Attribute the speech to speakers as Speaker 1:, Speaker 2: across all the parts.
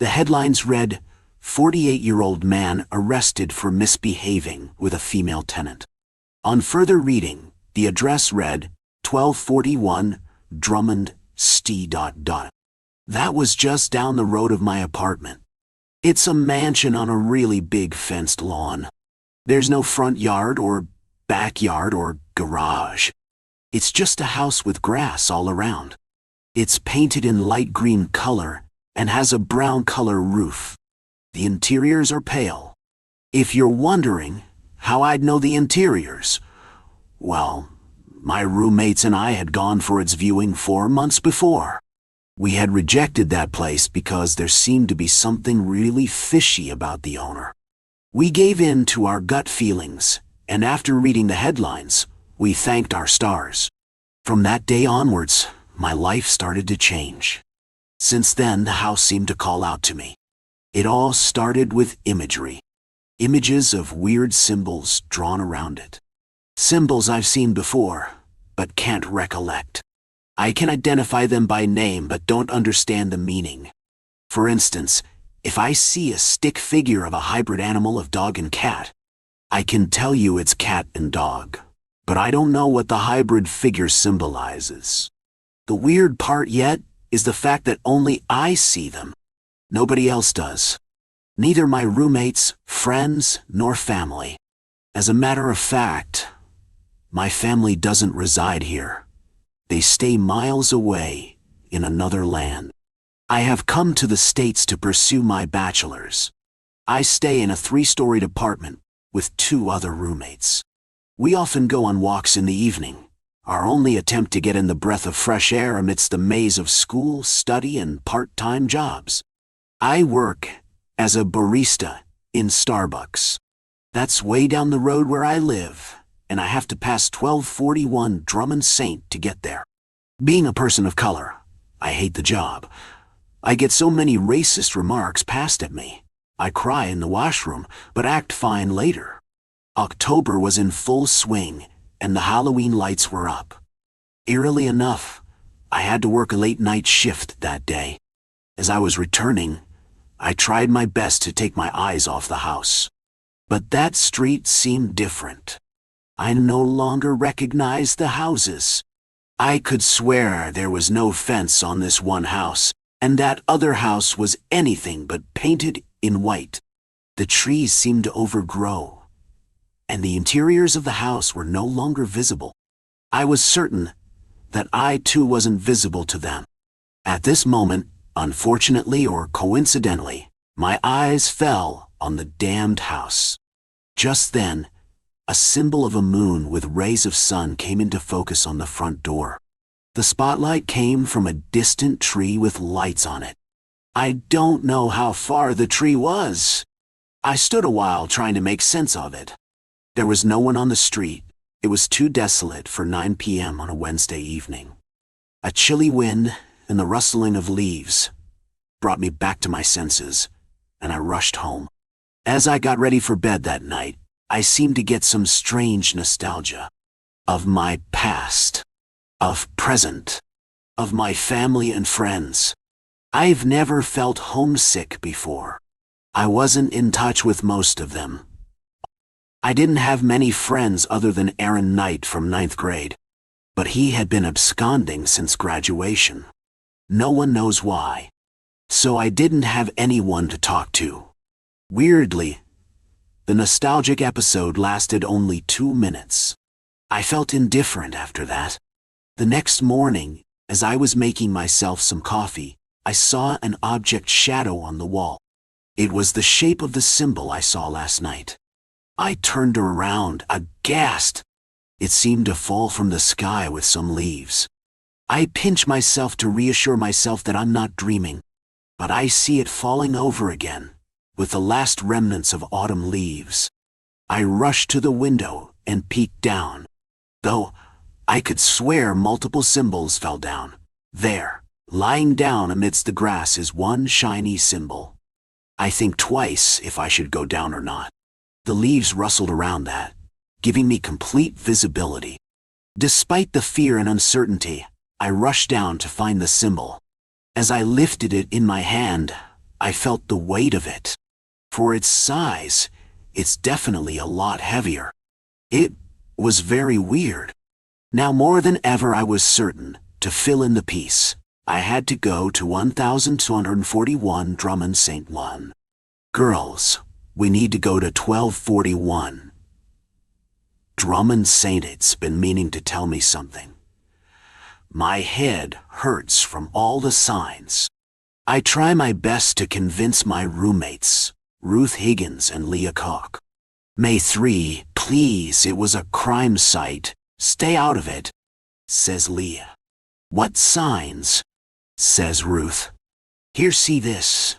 Speaker 1: The headlines read, 48-year-old man arrested for misbehaving with a female tenant. On further reading, the address read, 1241 Drummond St. That was just down the road of my apartment. It's a mansion on a really big fenced lawn. There's no front yard or backyard or garage. It's just a house with grass all around. It's painted in light green color and has a brown color roof. The interiors are pale. If you're wondering how I'd know the interiors, well, my roommates and I had gone for its viewing 4 months before. We had rejected that place because there seemed to be something really fishy about the owner. We gave in to our gut feelings, and after reading the headlines, we thanked our stars. From that day onwards, my life started to change. Since then, the house seemed to call out to me. It all started with imagery. Images of weird symbols drawn around it. Symbols I've seen before, but can't recollect. I can identify them by name but don't understand the meaning. For instance, if I see a stick figure of a hybrid animal of dog and cat, I can tell you it's cat and dog, but I don't know what the hybrid figure symbolizes. The weird part yet is the fact that only I see them. Nobody else does. Neither my roommates, friends, nor family. As a matter of fact, my family doesn't reside here. They stay miles away in another land. I have come to the States to pursue my bachelor's. I stay in a 3-storied apartment with 2 other roommates. We often go on walks in the evening, our only attempt to get in the breath of fresh air amidst the maze of school, study, and part-time jobs. I work as a barista in Starbucks. That's way down the road where I live, and I have to pass 1241 Drummond St. to get there. Being a person of color, I hate the job. I get so many racist remarks passed at me. I cry in the washroom, but act fine later. October was in full swing, and the Halloween lights were up. Eerily enough, I had to work a late-night shift that day. As I was returning, I tried my best to take my eyes off the house. But that street seemed different. I no longer recognized the houses. I could swear there was no fence on this one house, and that other house was anything but painted in white. The trees seemed to overgrow, and the interiors of the house were no longer visible. I was certain that I too wasn't visible to them. At this moment, unfortunately or coincidentally, my eyes fell on the damned house. Just then, a symbol of a moon with rays of sun came into focus on the front door. The spotlight came from a distant tree with lights on it. I don't know how far the tree was. I stood a while trying to make sense of it. There was no one on the street. It was too desolate for 9 p.m. on a Wednesday evening. A chilly wind and the rustling of leaves brought me back to my senses, and I rushed home. As I got ready for bed that night, I seemed to get some strange nostalgia of my past, of present, of my family and friends. I've never felt homesick before. I wasn't in touch with most of them. I didn't have many friends other than Aaron Knight from 9th grade, but he had been absconding since graduation. No one knows why. So I didn't have anyone to talk to. Weirdly, the nostalgic episode lasted only 2 minutes. I felt indifferent after that. The next morning, as I was making myself some coffee, I saw an object shadow on the wall. It was the shape of the symbol I saw last night. I turned around, aghast. It seemed to fall from the sky with some leaves. I pinch myself to reassure myself that I'm not dreaming, but I see it falling over again, with the last remnants of autumn leaves. I rushed to the window and peeked down, though I could swear multiple symbols fell down. There, lying down amidst the grass, is one shiny symbol. I think twice if I should go down or not. The leaves rustled around that, giving me complete visibility. Despite the fear and uncertainty, I rushed down to find the symbol. As I lifted it in my hand, I felt the weight of it. For its size, it's definitely a lot heavier. It was very weird. Now more than ever I was certain, to fill in the piece, I had to go to 1241 Drummond St. 1. Girls, we need to go to 1241. Drummond St. It's been meaning to tell me something. My head hurts from all the signs. I try my best to convince my roommates, Ruth Higgins and Leah Koch. May 3, please, it was a crime site. Stay out of it, says Leah. What signs? Says Ruth. Here, see this.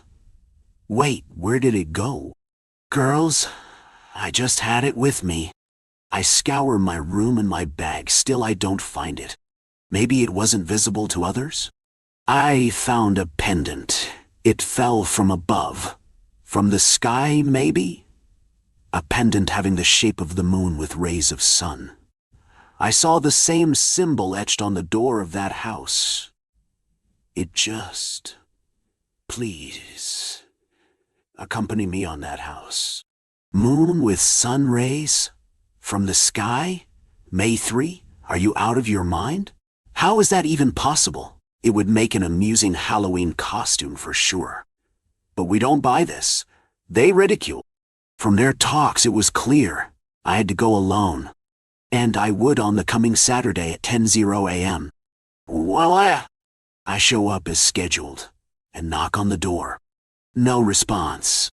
Speaker 1: Wait, where did it go? Girls, I just had it with me. I scour my room and my bag, still I don't find it. Maybe it wasn't visible to others? I found a pendant. It fell from above. From the sky, maybe? A pendant having the shape of the moon with rays of sun. I saw the same symbol etched on the door of that house. It just... Please, accompany me on that house. Moon with sun rays? From the sky? May 3? Are you out of your mind? How is that even possible? It would make an amusing Halloween costume for sure. But we don't buy this. They ridicule. From their talks it was clear I had to go alone. And I would on the coming Saturday at 10:00 a.m. Voila! I show up as scheduled and knock on the door. No response.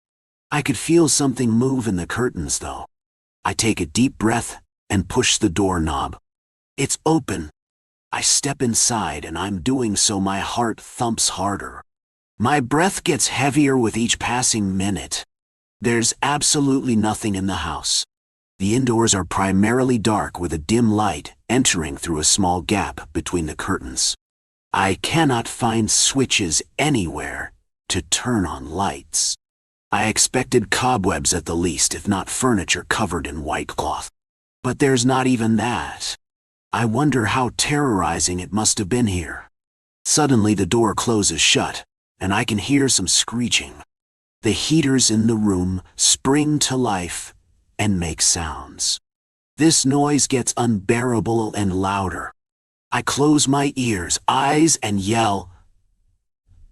Speaker 1: I could feel something move in the curtains though. I take a deep breath and push the doorknob. It's open. I step inside and I'm doing so my heart thumps harder. My breath gets heavier with each passing minute. There's absolutely nothing in the house. The indoors are primarily dark with a dim light entering through a small gap between the curtains. I cannot find switches anywhere to turn on lights. I expected cobwebs at the least, if not furniture covered in white cloth. But there's not even that. I wonder how terrorizing it must have been here. Suddenly the door closes shut, and I can hear some screeching. The heaters in the room spring to life and make sounds. This noise gets unbearable and louder. I close my ears, eyes, and yell,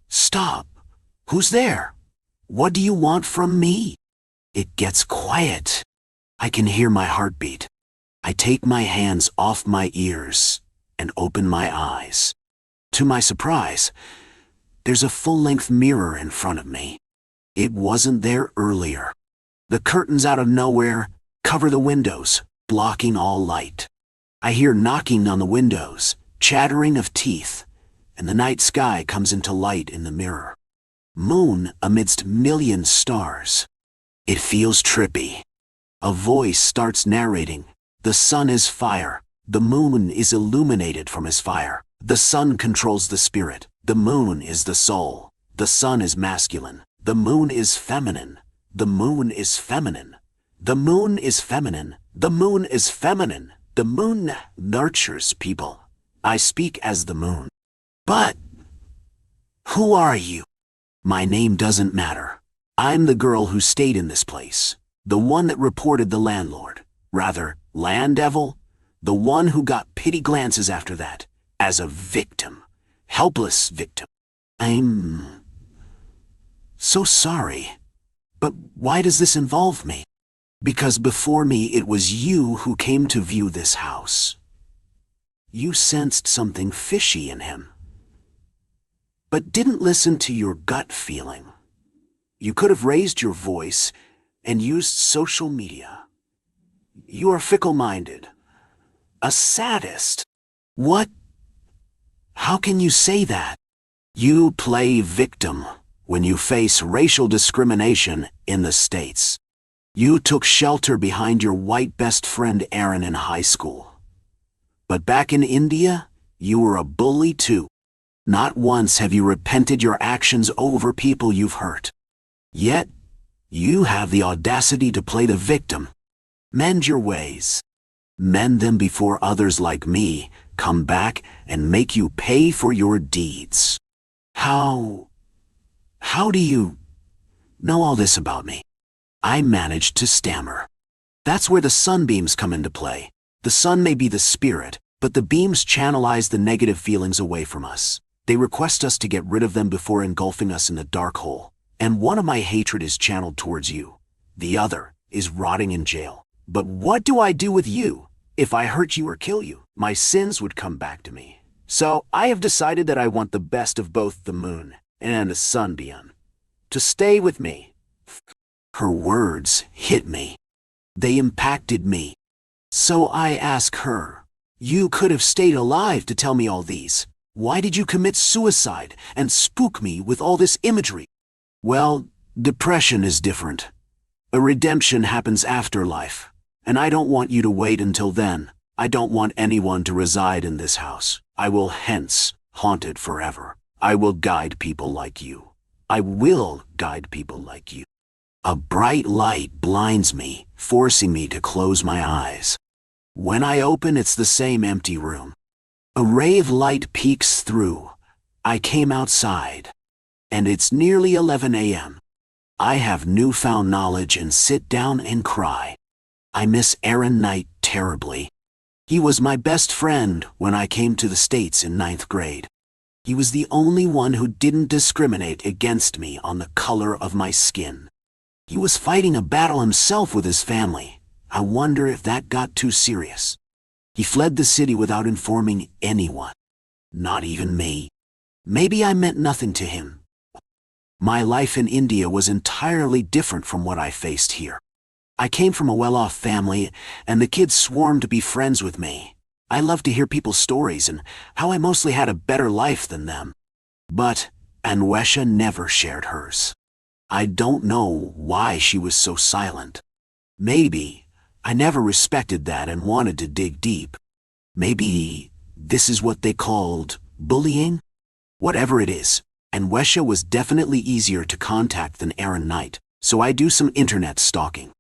Speaker 1: "Stop! Who's there? What do you want from me?" It gets quiet. I can hear my heartbeat. I take my hands off my ears and open my eyes. To my surprise, there's a full-length mirror in front of me. It wasn't there earlier. The curtains out of nowhere cover the windows, blocking all light. I hear knocking on the windows, chattering of teeth, and the night sky comes into light in the mirror. Moon amidst million stars. It feels trippy. A voice starts narrating, "The sun is fire. The moon is illuminated from his fire. The sun controls the spirit. The moon is the soul. The sun is masculine. The moon is feminine. The moon is feminine. The moon is feminine. The moon is feminine. The moon nurtures people. I speak as the moon. But who are you? My name doesn't matter. I'm the girl who stayed in this place. The one that reported the landlord. Rather, land devil. The one who got pity glances after that. As a victim. Helpless victim. I'm so sorry. But why does this involve me? Because before me it was you who came to view this house. You sensed something fishy in him, but didn't listen to your gut feeling. You could have raised your voice and used social media. You are fickle-minded. A sadist. What? How can you say that? You play victim when you face racial discrimination in the States. You took shelter behind your white best friend Aaron in high school. But back in India, you were a bully too. Not once have you repented your actions over people you've hurt. Yet, you have the audacity to play the victim. Mend your ways. Mend them before others like me come back and make you pay for your deeds. How do you know all this about me?" I managed to stammer. "That's where the sunbeams come into play. The sun may be the spirit, but the beams channelize the negative feelings away from us. They request us to get rid of them before engulfing us in the dark hole. And one of my hatred is channeled towards you. The other is rotting in jail. But what do I do with you? If I hurt you or kill you, my sins would come back to me. So I have decided that I want the best of both the moon and the sun beyond. To stay with me." Her words hit me. They impacted me. So I ask her, "You could have stayed alive to tell me all these. Why did you commit suicide and spook me with all this imagery?" "Well, depression is different. A redemption happens after life, and I don't want you to wait until then. I don't want anyone to reside in this house. I will hence haunt it forever. I will guide people like you. I will guide people like you." A bright light blinds me, forcing me to close my eyes. When I open, it's the same empty room. A ray of light peeks through. I came outside, and it's nearly 11 a.m. I have newfound knowledge and sit down and cry. I miss Aaron Knight terribly. He was my best friend when I came to the States in 9th grade. He was the only one who didn't discriminate against me on the color of my skin. He was fighting a battle himself with his family. I wonder if that got too serious. He fled the city without informing anyone, not even me. Maybe I meant nothing to him. My life in India was entirely different from what I faced here. I came from a well-off family, and the kids swarmed to be friends with me. I loved to hear people's stories and how I mostly had a better life than them. But Anwesha never shared hers. I don't know why she was so silent. Maybe I never respected that and wanted to dig deep. Maybe this is what they called bullying? Whatever it is, Anwesha was definitely easier to contact than Aaron Knight, so I do some internet stalking.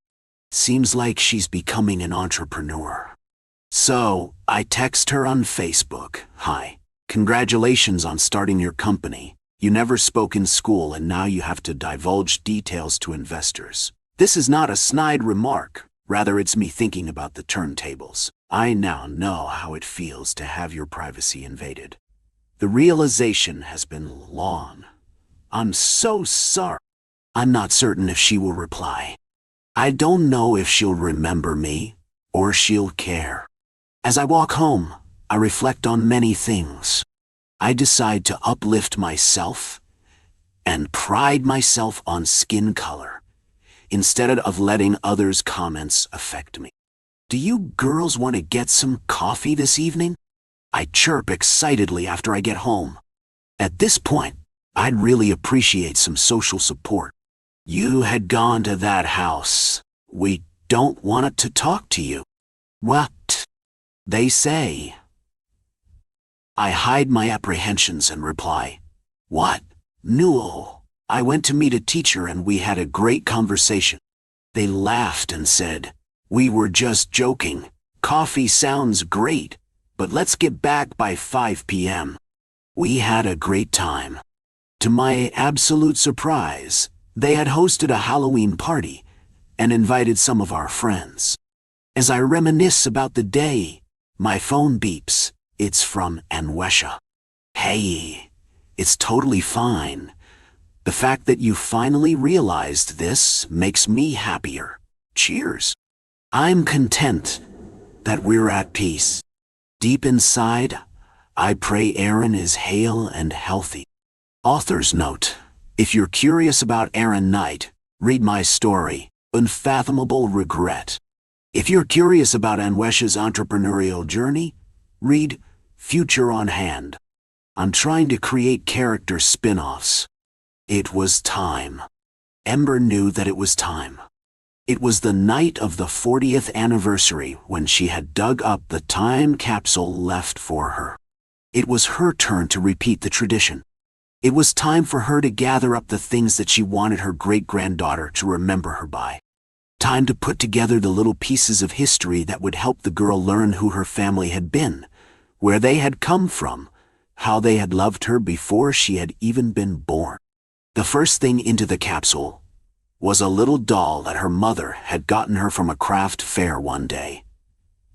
Speaker 1: Seems like she's becoming an entrepreneur. So I text her on Facebook. "Hi, congratulations on starting your company. You never spoke in school and now you have to divulge details to investors." This is not a snide remark. Rather, it's me thinking about the turntables. I now know how it feels to have your privacy invaded. The realization has been long. I'm so sorry. I'm not certain if she will reply. I don't know if she'll remember me or she'll care. As I walk home, I reflect on many things. I decide to uplift myself and pride myself on skin color instead of letting others' comments affect me. "Do you girls want to get some coffee this evening?" I chirp excitedly after I get home. At this point, I'd really appreciate some social support. "You had gone to that house. We don't want to talk to you." "What?" they say. I hide my apprehensions and reply, "What? No. I went to meet a teacher and we had a great conversation." They laughed and said, "We were just joking. Coffee sounds great, but let's get back by 5 p.m. We had a great time. To my absolute surprise, they had hosted a Halloween party and invited some of our friends. As I reminisce about the day, my phone beeps. It's from Anwesha. "Hey, it's totally fine. The fact that you finally realized this makes me happier. Cheers. I'm content that we're at peace. Deep inside, I pray Aaron is hale and healthy." Author's note: if you're curious about Aaron Knight, read my story, Unfathomable Regret. If you're curious about Anwesha's entrepreneurial journey, read Future on Hand. I'm trying to create character spin-offs. It was time. Ember knew that it was time. It was the night of the 40th anniversary when she had dug up the time capsule left for her. It was her turn to repeat the tradition. It was time for her to gather up the things that she wanted her great-granddaughter to remember her by. Time to put together the little pieces of history that would help the girl learn who her family had been, where they had come from, how they had loved her before she had even been born. The first thing into the capsule was a little doll that her mother had gotten her from a craft fair one day,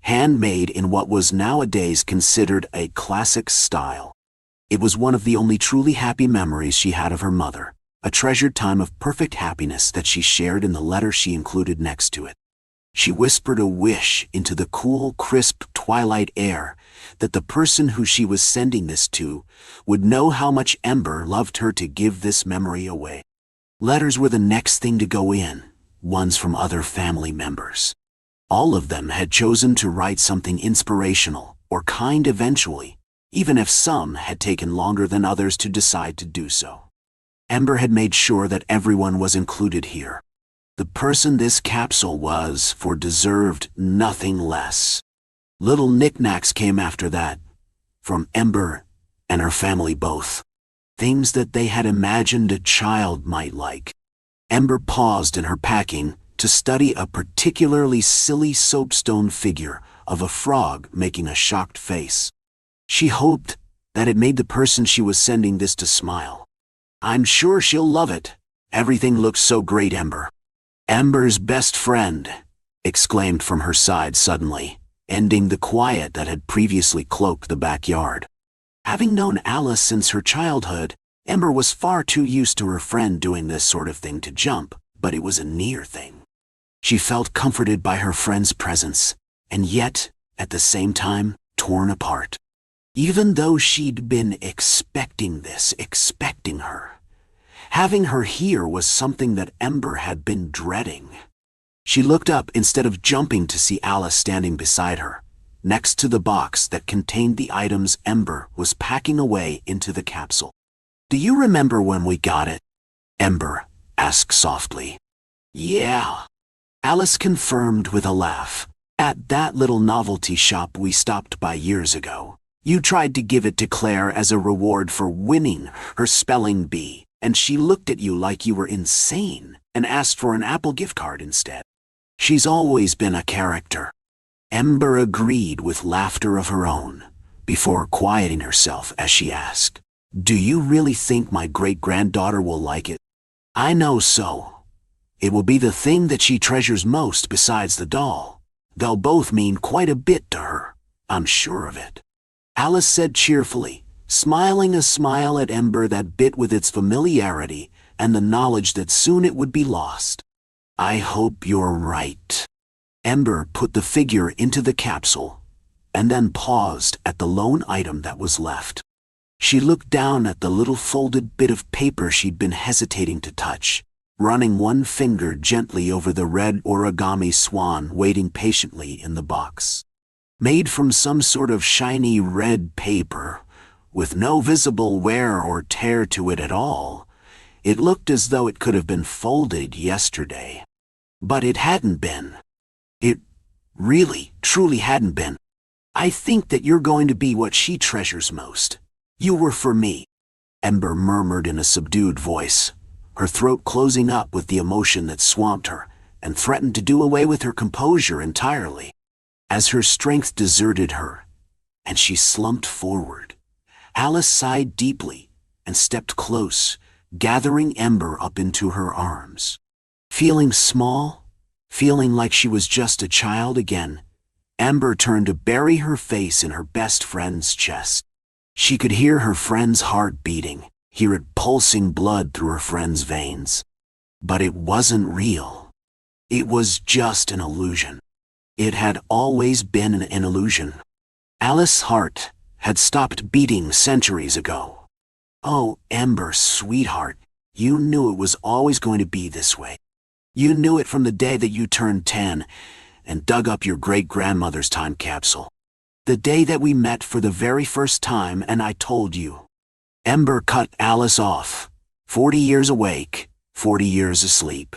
Speaker 1: handmade in what was nowadays considered a classic style. It was one of the only truly happy memories she had of her mother, a treasured time of perfect happiness that she shared in the letter she included next to it. She whispered a wish into the cool, crisp twilight air that the person who she was sending this to would know how much Ember loved her to give this memory away. Letters were the next thing to go in, ones from other family members. All of them had chosen to write something inspirational or kind eventually, even if some had taken longer than others to decide to do so. Ember had made sure that everyone was included here. The person this capsule was for deserved nothing less. Little knickknacks came after that, from Ember and her family both. Things that they had imagined a child might like. Ember paused in her packing to study a particularly silly soapstone figure of a frog making a shocked face. She hoped that it made the person she was sending this to smile. "I'm sure she'll love it. Everything looks so great, Ember." "Ember's best friend," exclaimed from her side suddenly, ending the quiet that had previously cloaked the backyard. Having known Alice since her childhood, Ember was far too used to her friend doing this sort of thing to jump, but it was a near thing. She felt comforted by her friend's presence, and yet, at the same time, torn apart. Even though she'd been expecting her. Having her here was something that Ember had been dreading. She looked up instead of jumping to see Alice standing beside her, next to the box that contained the items Ember was packing away into the capsule. "Do you remember when we got it?" Ember asked softly. "Yeah," Alice confirmed with a laugh. "At that little novelty shop we stopped by years ago. You tried to give it to Claire as a reward for winning her spelling bee, and she looked at you like you were insane and asked for an Apple gift card instead. She's always been a character." Ember agreed with laughter of her own, before quieting herself as she asked, "Do you really think my great-granddaughter will like it?" "I know so. It will be the thing that she treasures most besides the doll. They'll both mean quite a bit to her, I'm sure of it," Alice said cheerfully, smiling a smile at Ember that bit with its familiarity and the knowledge that soon it would be lost. "I hope you're right." Ember put the figure into the capsule, and then paused at the lone item that was left. She looked down at the little folded bit of paper she'd been hesitating to touch, running one finger gently over the red origami swan waiting patiently in the box. Made from some sort of shiny red paper, with no visible wear or tear to it at all, it looked as though it could have been folded yesterday. But it hadn't been. It really, truly hadn't been. "I think that you're going to be what she treasures most. You were for me," Ember murmured in a subdued voice, her throat closing up with the emotion that swamped her and threatened to do away with her composure entirely. As her strength deserted her, and she slumped forward, Alice sighed deeply and stepped close, gathering Ember up into her arms. Feeling small, feeling like she was just a child again, Ember turned to bury her face in her best friend's chest. She could hear her friend's heart beating, hear it pulsing blood through her friend's veins. But it wasn't real. It was just an illusion. It had always been an illusion. Alice's heart had stopped beating centuries ago. "Oh, Ember, sweetheart, you knew it was always going to be this way. You knew it from the day that you turned 10 and dug up your great-grandmother's time capsule. The day that we met for the very first time and I told you." Ember cut Alice off. 40 years awake, 40 years asleep.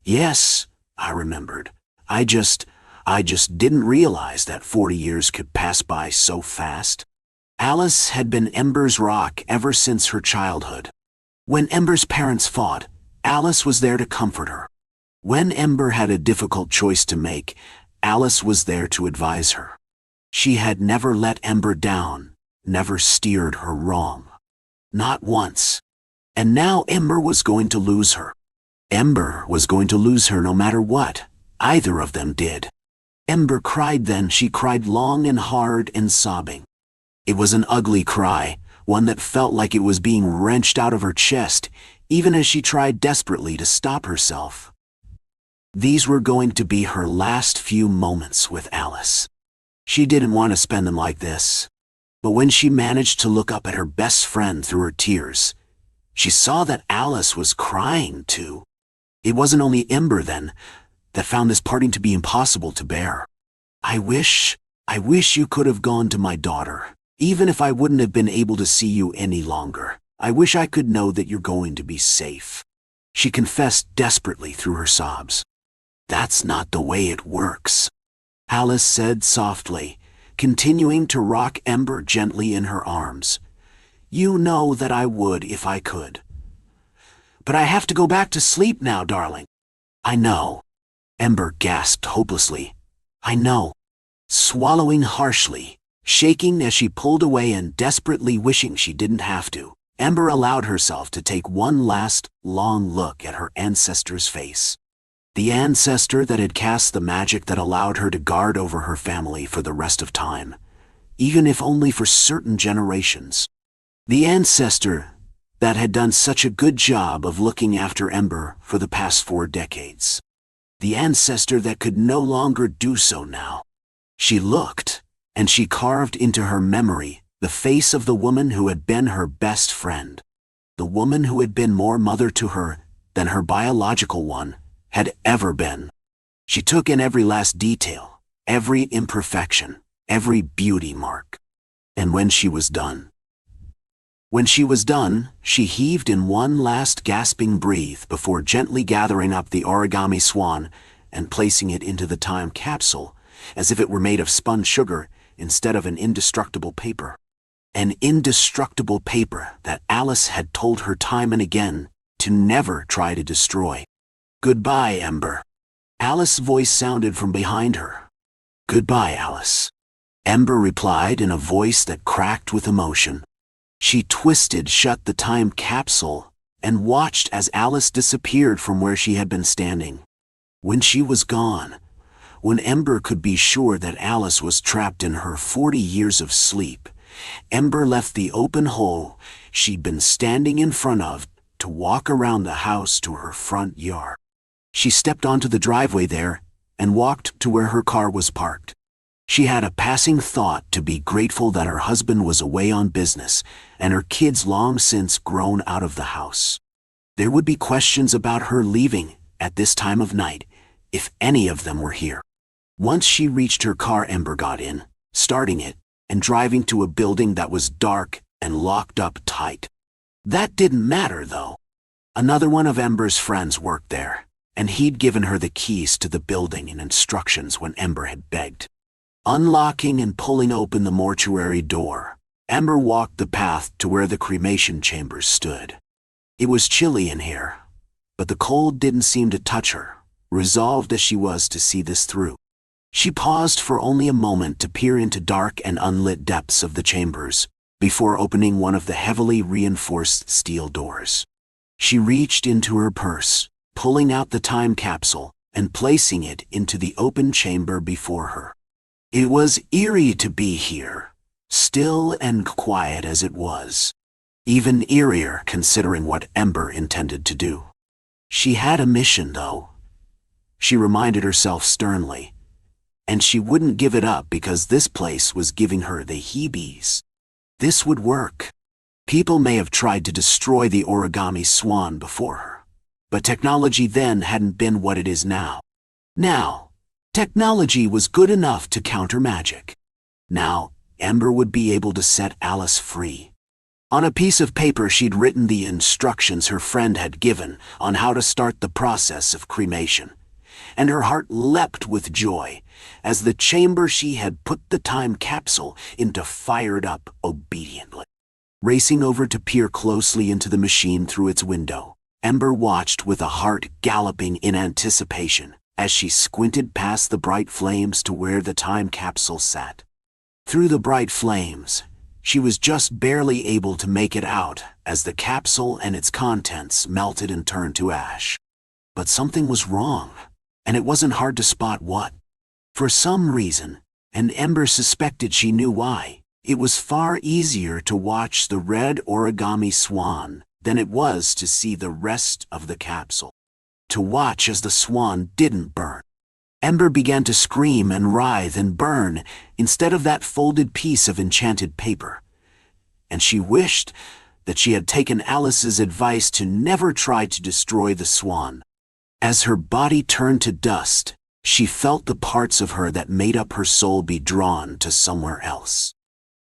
Speaker 1: "Yes," I remembered. I just didn't realize that 40 years could pass by so fast." Alice had been Ember's rock ever since her childhood. When Ember's parents fought, Alice was there to comfort her. When Ember had a difficult choice to make, Alice was there to advise her. She had never let Ember down, never steered her wrong. Not once. And now Ember was going to lose her. Ember was going to lose her no matter what. Either of them did. Ember cried then. She cried long and hard and sobbing. It was an ugly cry, one that felt like it was being wrenched out of her chest, even as she tried desperately to stop herself. These were going to be her last few moments with Alice. She didn't want to spend them like this. But when she managed to look up at her best friend through her tears, she saw that Alice was crying too. It wasn't only Ember, then, that found this parting to be impossible to bear. I wish you could have gone to my daughter, even if I wouldn't have been able to see you any longer. I wish I could know that you're going to be safe," she confessed desperately through her sobs. "That's not the way it works," Alice said softly, continuing to rock Ember gently in her arms. "You know that I would if I could. But I have to go back to sleep now, darling." "I know," Ember gasped hopelessly. "I know." Swallowing harshly, shaking as she pulled away and desperately wishing she didn't have to, Ember allowed herself to take one last, long look at her ancestor's face. The ancestor that had cast the magic that allowed her to guard over her family for the rest of time, even if only for certain generations. The ancestor that had done such a good job of looking after Ember for the past 4 decades. The ancestor that could no longer do so now. She looked, and she carved into her memory the face of the woman who had been her best friend. The woman who had been more mother to her than her biological one had ever been. She took in every last detail, every imperfection, every beauty mark. And when she was done, she heaved in one last gasping breath before gently gathering up the origami swan and placing it into the time capsule as if it were made of spun sugar instead of an indestructible paper. An indestructible paper that Alice had told her time and again to never try to destroy. "Goodbye, Ember." Alice's voice sounded from behind her. "Goodbye, Alice," Ember replied in a voice that cracked with emotion. She twisted shut the time capsule and watched as Alice disappeared from where she had been standing. When she was gone, when Ember could be sure that Alice was trapped in her 40 years of sleep, Ember left the open hole she'd been standing in front of to walk around the house to her front yard. She stepped onto the driveway there and walked to where her car was parked. She had a passing thought to be grateful that her husband was away on business and her kids long since grown out of the house. There would be questions about her leaving at this time of night if any of them were here. Once she reached her car, Ember got in, starting it, and driving to a building that was dark and locked up tight. That didn't matter, though. Another one of Ember's friends worked there, and he'd given her the keys to the building and instructions when Ember had begged. Unlocking and pulling open the mortuary door, Ember walked the path to where the cremation chambers stood. It was chilly in here, but the cold didn't seem to touch her, resolved as she was to see this through. She paused for only a moment to peer into dark and unlit depths of the chambers, before opening one of the heavily reinforced steel doors. She reached into her purse, pulling out the time capsule and placing it into the open chamber before her. It was eerie to be here, still and quiet as it was. Even eerier considering what Ember intended to do. She had a mission, though. She reminded herself sternly. And she wouldn't give it up because this place was giving her the heebies. This would work. People may have tried to destroy the origami swan before her, but technology then hadn't been what it is now. Now, technology was good enough to counter magic. Now, Ember would be able to set Alice free. On a piece of paper she'd written the instructions her friend had given on how to start the process of cremation, and her heart leapt with joy as the chamber she had put the time capsule into fired up obediently. Racing over to peer closely into the machine through its window, Ember watched with a heart galloping in anticipation as she squinted past the bright flames to where the time capsule sat. Through the bright flames, she was just barely able to make it out as the capsule and its contents melted and turned to ash. But something was wrong, and it wasn't hard to spot what. For some reason, and Ember suspected she knew why, it was far easier to watch the red origami swan than it was to see the rest of the capsule. To watch as the swan didn't burn. Ember began to scream and writhe and burn instead of that folded piece of enchanted paper. And she wished that she had taken Alice's advice to never try to destroy the swan. As her body turned to dust, she felt the parts of her that made up her soul be drawn to somewhere else.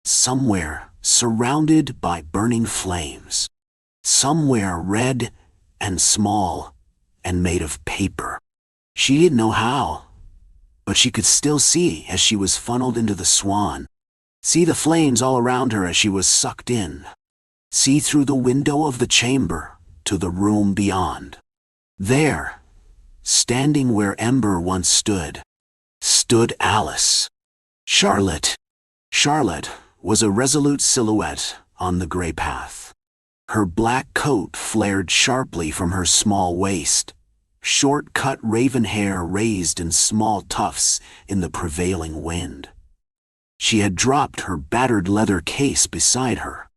Speaker 1: Somewhere surrounded by burning flames. Somewhere red and small and made of paper. She didn't know how, but she could still see as she was funneled into the swan. See the flames all around her as she was sucked in. See through the window of the chamber to the room beyond. There, standing where Ember once stood Alice. Charlotte. Charlotte was a resolute silhouette on the gray path. Her black coat flared sharply from her small waist, short-cut raven hair raised in small tufts in the prevailing wind. She had dropped her battered leather case beside her,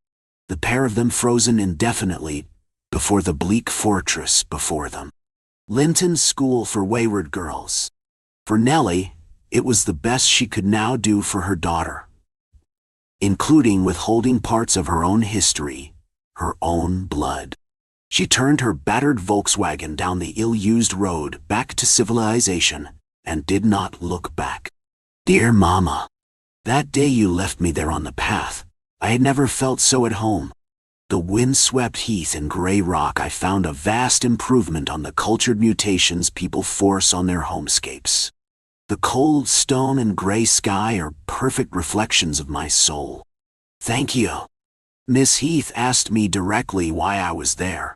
Speaker 1: the pair of them frozen indefinitely before the bleak fortress before them. Linton's School for Wayward Girls. For Nellie, it was the best she could now do for her daughter, including withholding parts of her own history, her own blood. She turned her battered Volkswagen down the ill-used road back to civilization and did not look back. Dear Mama, that day you left me there on the path, I had never felt so at home. The wind-swept heath and gray rock, I found a vast improvement on the cultured mutations people force on their homescapes. The cold stone and gray sky are perfect reflections of my soul. Thank you. Miss Heath asked me directly why I was there.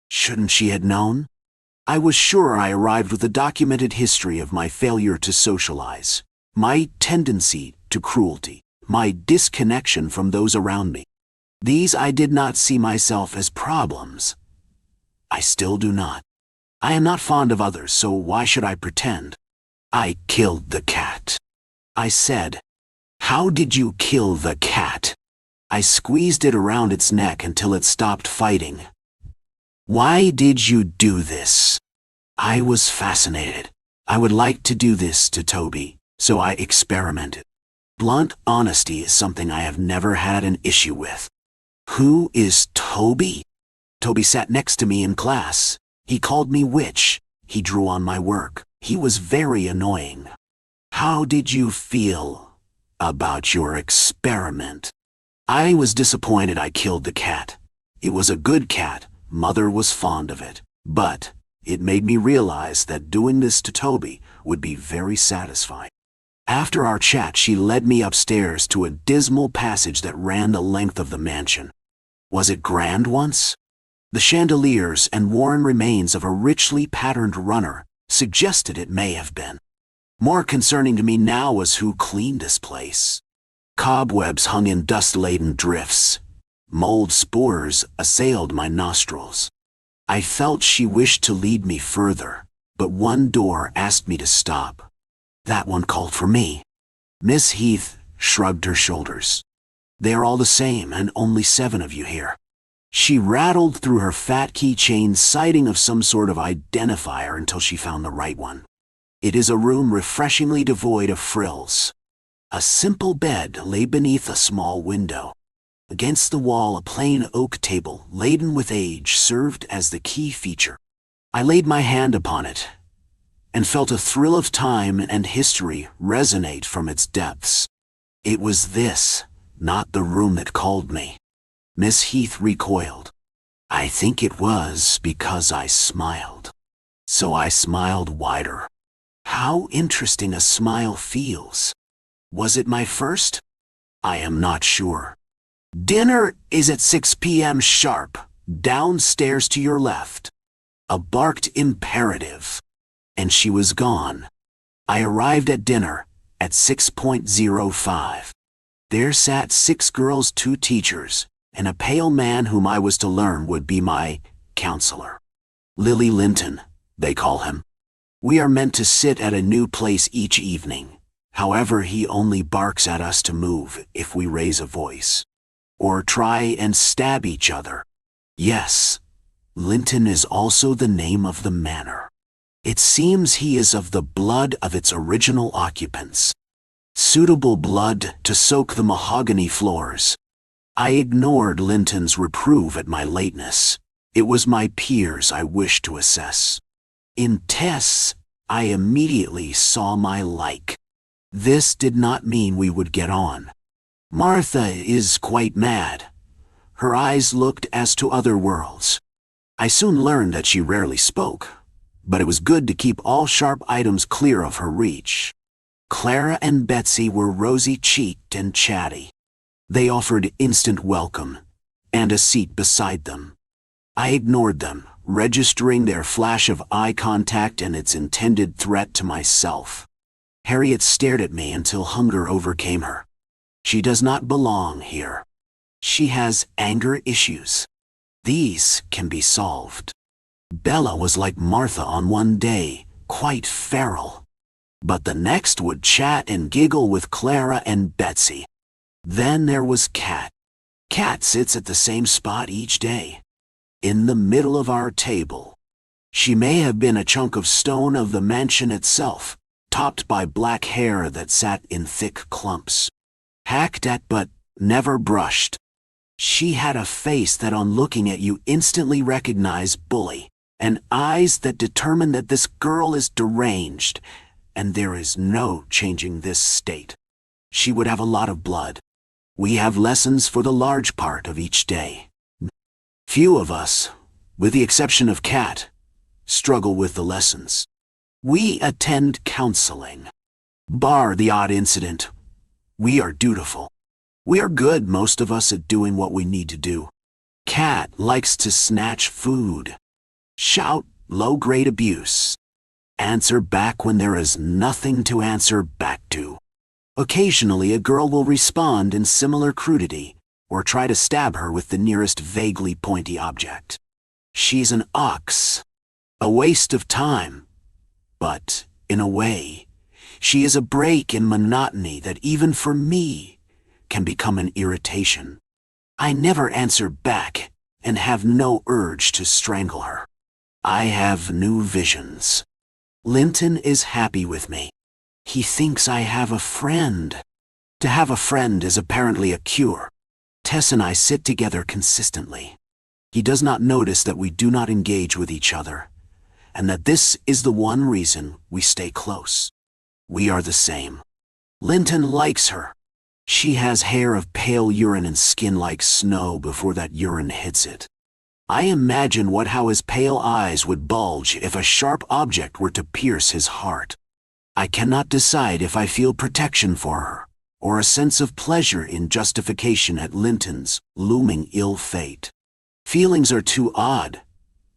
Speaker 1: Shouldn't she have known? I was sure I arrived with a documented history of my failure to socialize, my tendency to cruelty, my disconnection from those around me. These I did not see myself as problems. I still do not. I am not fond of others, so why should I pretend? I killed the cat. I said. How did you kill the cat? I squeezed it around its neck until it stopped fighting. Why did you do this? I was fascinated. I would like to do this to Toby, so I experimented. Blunt honesty is something I have never had an issue with. Who is Toby? Toby sat next to me in class. He called me witch. He drew on my work. He was very annoying. How did you feel about your experiment? I was disappointed I killed the cat. It was a good cat. Mother was fond of it. But it made me realize that doing this to Toby would be very satisfying. After our chat, she led me upstairs to a dismal passage that ran the length of the mansion. Was it grand once? The chandeliers and worn remains of a richly patterned runner suggested it may have been. More concerning to me now was who cleaned this place. Cobwebs hung in dust-laden drifts. Mold spores assailed my nostrils. I felt she wished to lead me further, but one door asked me to stop. That one called for me. Miss Heath shrugged her shoulders. They are all the same, and only 7 of you here. She rattled through her fat keychain, citing of some sort of identifier until she found the right one. It is a room refreshingly devoid of frills. A simple bed lay beneath a small window. Against the wall, a plain oak table laden with age served as the key feature. I laid my hand upon it and felt a thrill of time and history resonate from its depths. It was this, not the room, that called me. Miss Heath recoiled. I think it was because I smiled. So I smiled wider. How interesting a smile feels. Was it my first? I am not sure. Dinner is at 6 p.m. sharp, downstairs to your left. A barked imperative. And she was gone. I arrived at dinner at 6:05. There sat 6 girls, 2 teachers, and a pale man whom I was to learn would be my counselor. Lily Linton, they call him. We are meant to sit at a new place each evening. However, he only barks at us to move if we raise a voice, or try and stab each other. Yes, Linton is also the name of the manor. It seems he is of the blood of its original occupants. Suitable blood to soak the mahogany floors. I ignored Linton's reproof at my lateness. It was my peers I wished to assess. In Tess, I immediately saw my like. This did not mean we would get on. Martha is quite mad. Her eyes looked as to other worlds. I soon learned that she rarely spoke, but it was good to keep all sharp items clear of her reach. Clara and Betsy were rosy-cheeked and chatty. They offered instant welcome, and a seat beside them. I ignored them, registering their flash of eye contact and its intended threat to myself. Harriet stared at me until hunger overcame her. She does not belong here. She has anger issues. These can be solved. Bella was like Martha on one day, quite feral. But the next would chat and giggle with Clara and Betsy. Then there was Kat. Kat sits at the same spot each day, in the middle of our table. She may have been a chunk of stone of the mansion itself, topped by black hair that sat in thick clumps. Hacked at but never brushed. She had a face that on looking at you instantly recognized bully, and eyes that determine that this girl is deranged, and there is no changing this state. She would have a lot of blood. We have lessons for the large part of each day. Few of us, with the exception of Kat, struggle with the lessons. We attend counseling. Bar the odd incident, we are dutiful. We are good, most of us, at doing what we need to do. Kat likes to snatch food, shout low-grade abuse, answer back when there is nothing to answer back to. Occasionally a girl will respond in similar crudity, or try to stab her with the nearest vaguely pointy object. She's an ox, a waste of time, but, in a way, she is a break in monotony that even for me can become an irritation. I never answer back and have no urge to strangle her. I have new visions. Linton is happy with me. He thinks I have a friend. To have a friend is apparently a cure. Tess and I sit together consistently. He does not notice that we do not engage with each other, and that this is the one reason we stay close. We are the same. Linton likes her. She has hair of pale urine and skin like snow before that urine hits it. I imagine how his pale eyes would bulge if a sharp object were to pierce his heart. I cannot decide if I feel protection for her, or a sense of pleasure in justification at Linton's looming ill fate. Feelings are too odd,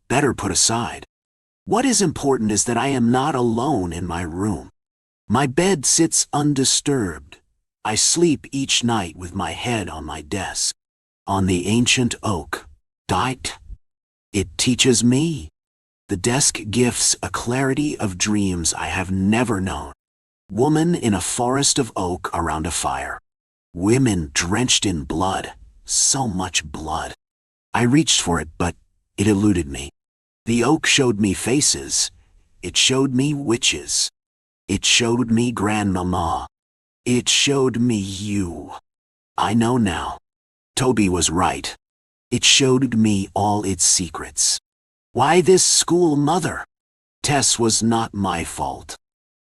Speaker 1: better put aside. What is important is that I am not alone in my room. My bed sits undisturbed. I sleep each night with my head on my desk, on the ancient oak. It teaches me. The desk gifts a clarity of dreams I have never known. Woman in a forest of oak around a fire. Women drenched in blood, so much blood. I reached for it, but it eluded me. The oak showed me faces. It showed me witches. It showed me grandmama. It showed me you. I know now. Toby was right. It showed me all its secrets. Why this school mother? Tess was not my fault.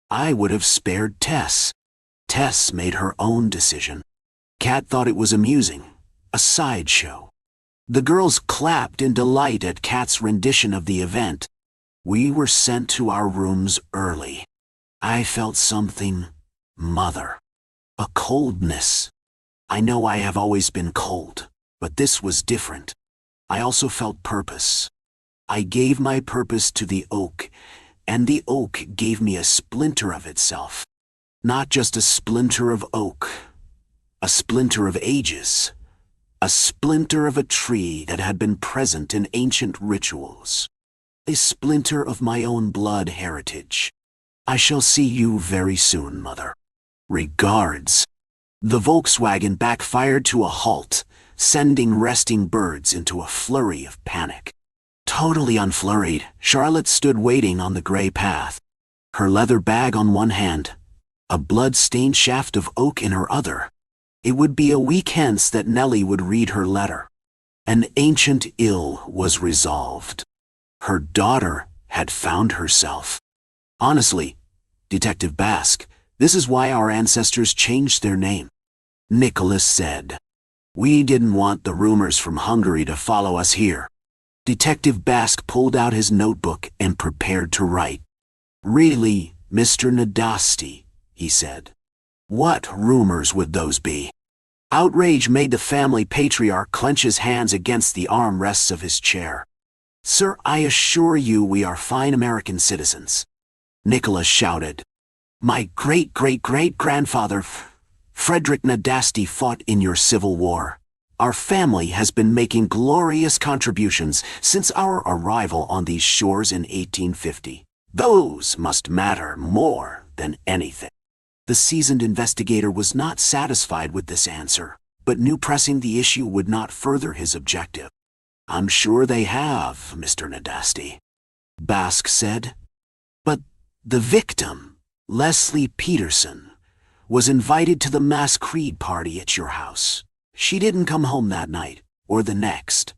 Speaker 1: I would have spared Tess. Tess made her own decision. Kat thought it was amusing, a sideshow. The girls clapped in delight at Kat's rendition of the event. We were sent to our rooms early. I felt something, mother. A coldness. I know I have always been cold, but this was different. I also felt purpose. I gave my purpose to the oak, and the oak gave me a splinter of itself. Not just a splinter of oak, a splinter of ages, a splinter of a tree that had been present in ancient rituals. a splinter of my own blood heritage. I shall see you very soon, Mother. Regards. The Volkswagen backfired to a halt, sending resting birds into a flurry of panic. Totally unflurried, Charlotte stood waiting on the gray path, her leather bag on one hand, a blood-stained shaft of oak in her other. It would be a week hence that Nellie would read her letter. An ancient ill was resolved. Her daughter had found herself. Honestly, Detective Basque, this is why our ancestors changed their name. Nicholas said. We didn't want the rumors from Hungary to follow us here. Detective Basque pulled out his notebook and prepared to write. Really, Mr. Nadasti, he said. What rumors would those be? Outrage made the family patriarch clench his hands against the armrests of his chair. Sir, I assure you we are fine American citizens. Nicholas shouted. My great-great-great-grandfather, Frederick Nadasti, fought in your Civil War. Our family has been making glorious contributions since our arrival on these shores in 1850. Those must matter more than anything. The seasoned investigator was not satisfied with this answer, but knew pressing the issue would not further his objective. I'm sure they have, Mr. Nadasti, Basque said. But the victim, Leslie Peterson, was invited to the mass creed party at your house. She didn't come home that night, or the next.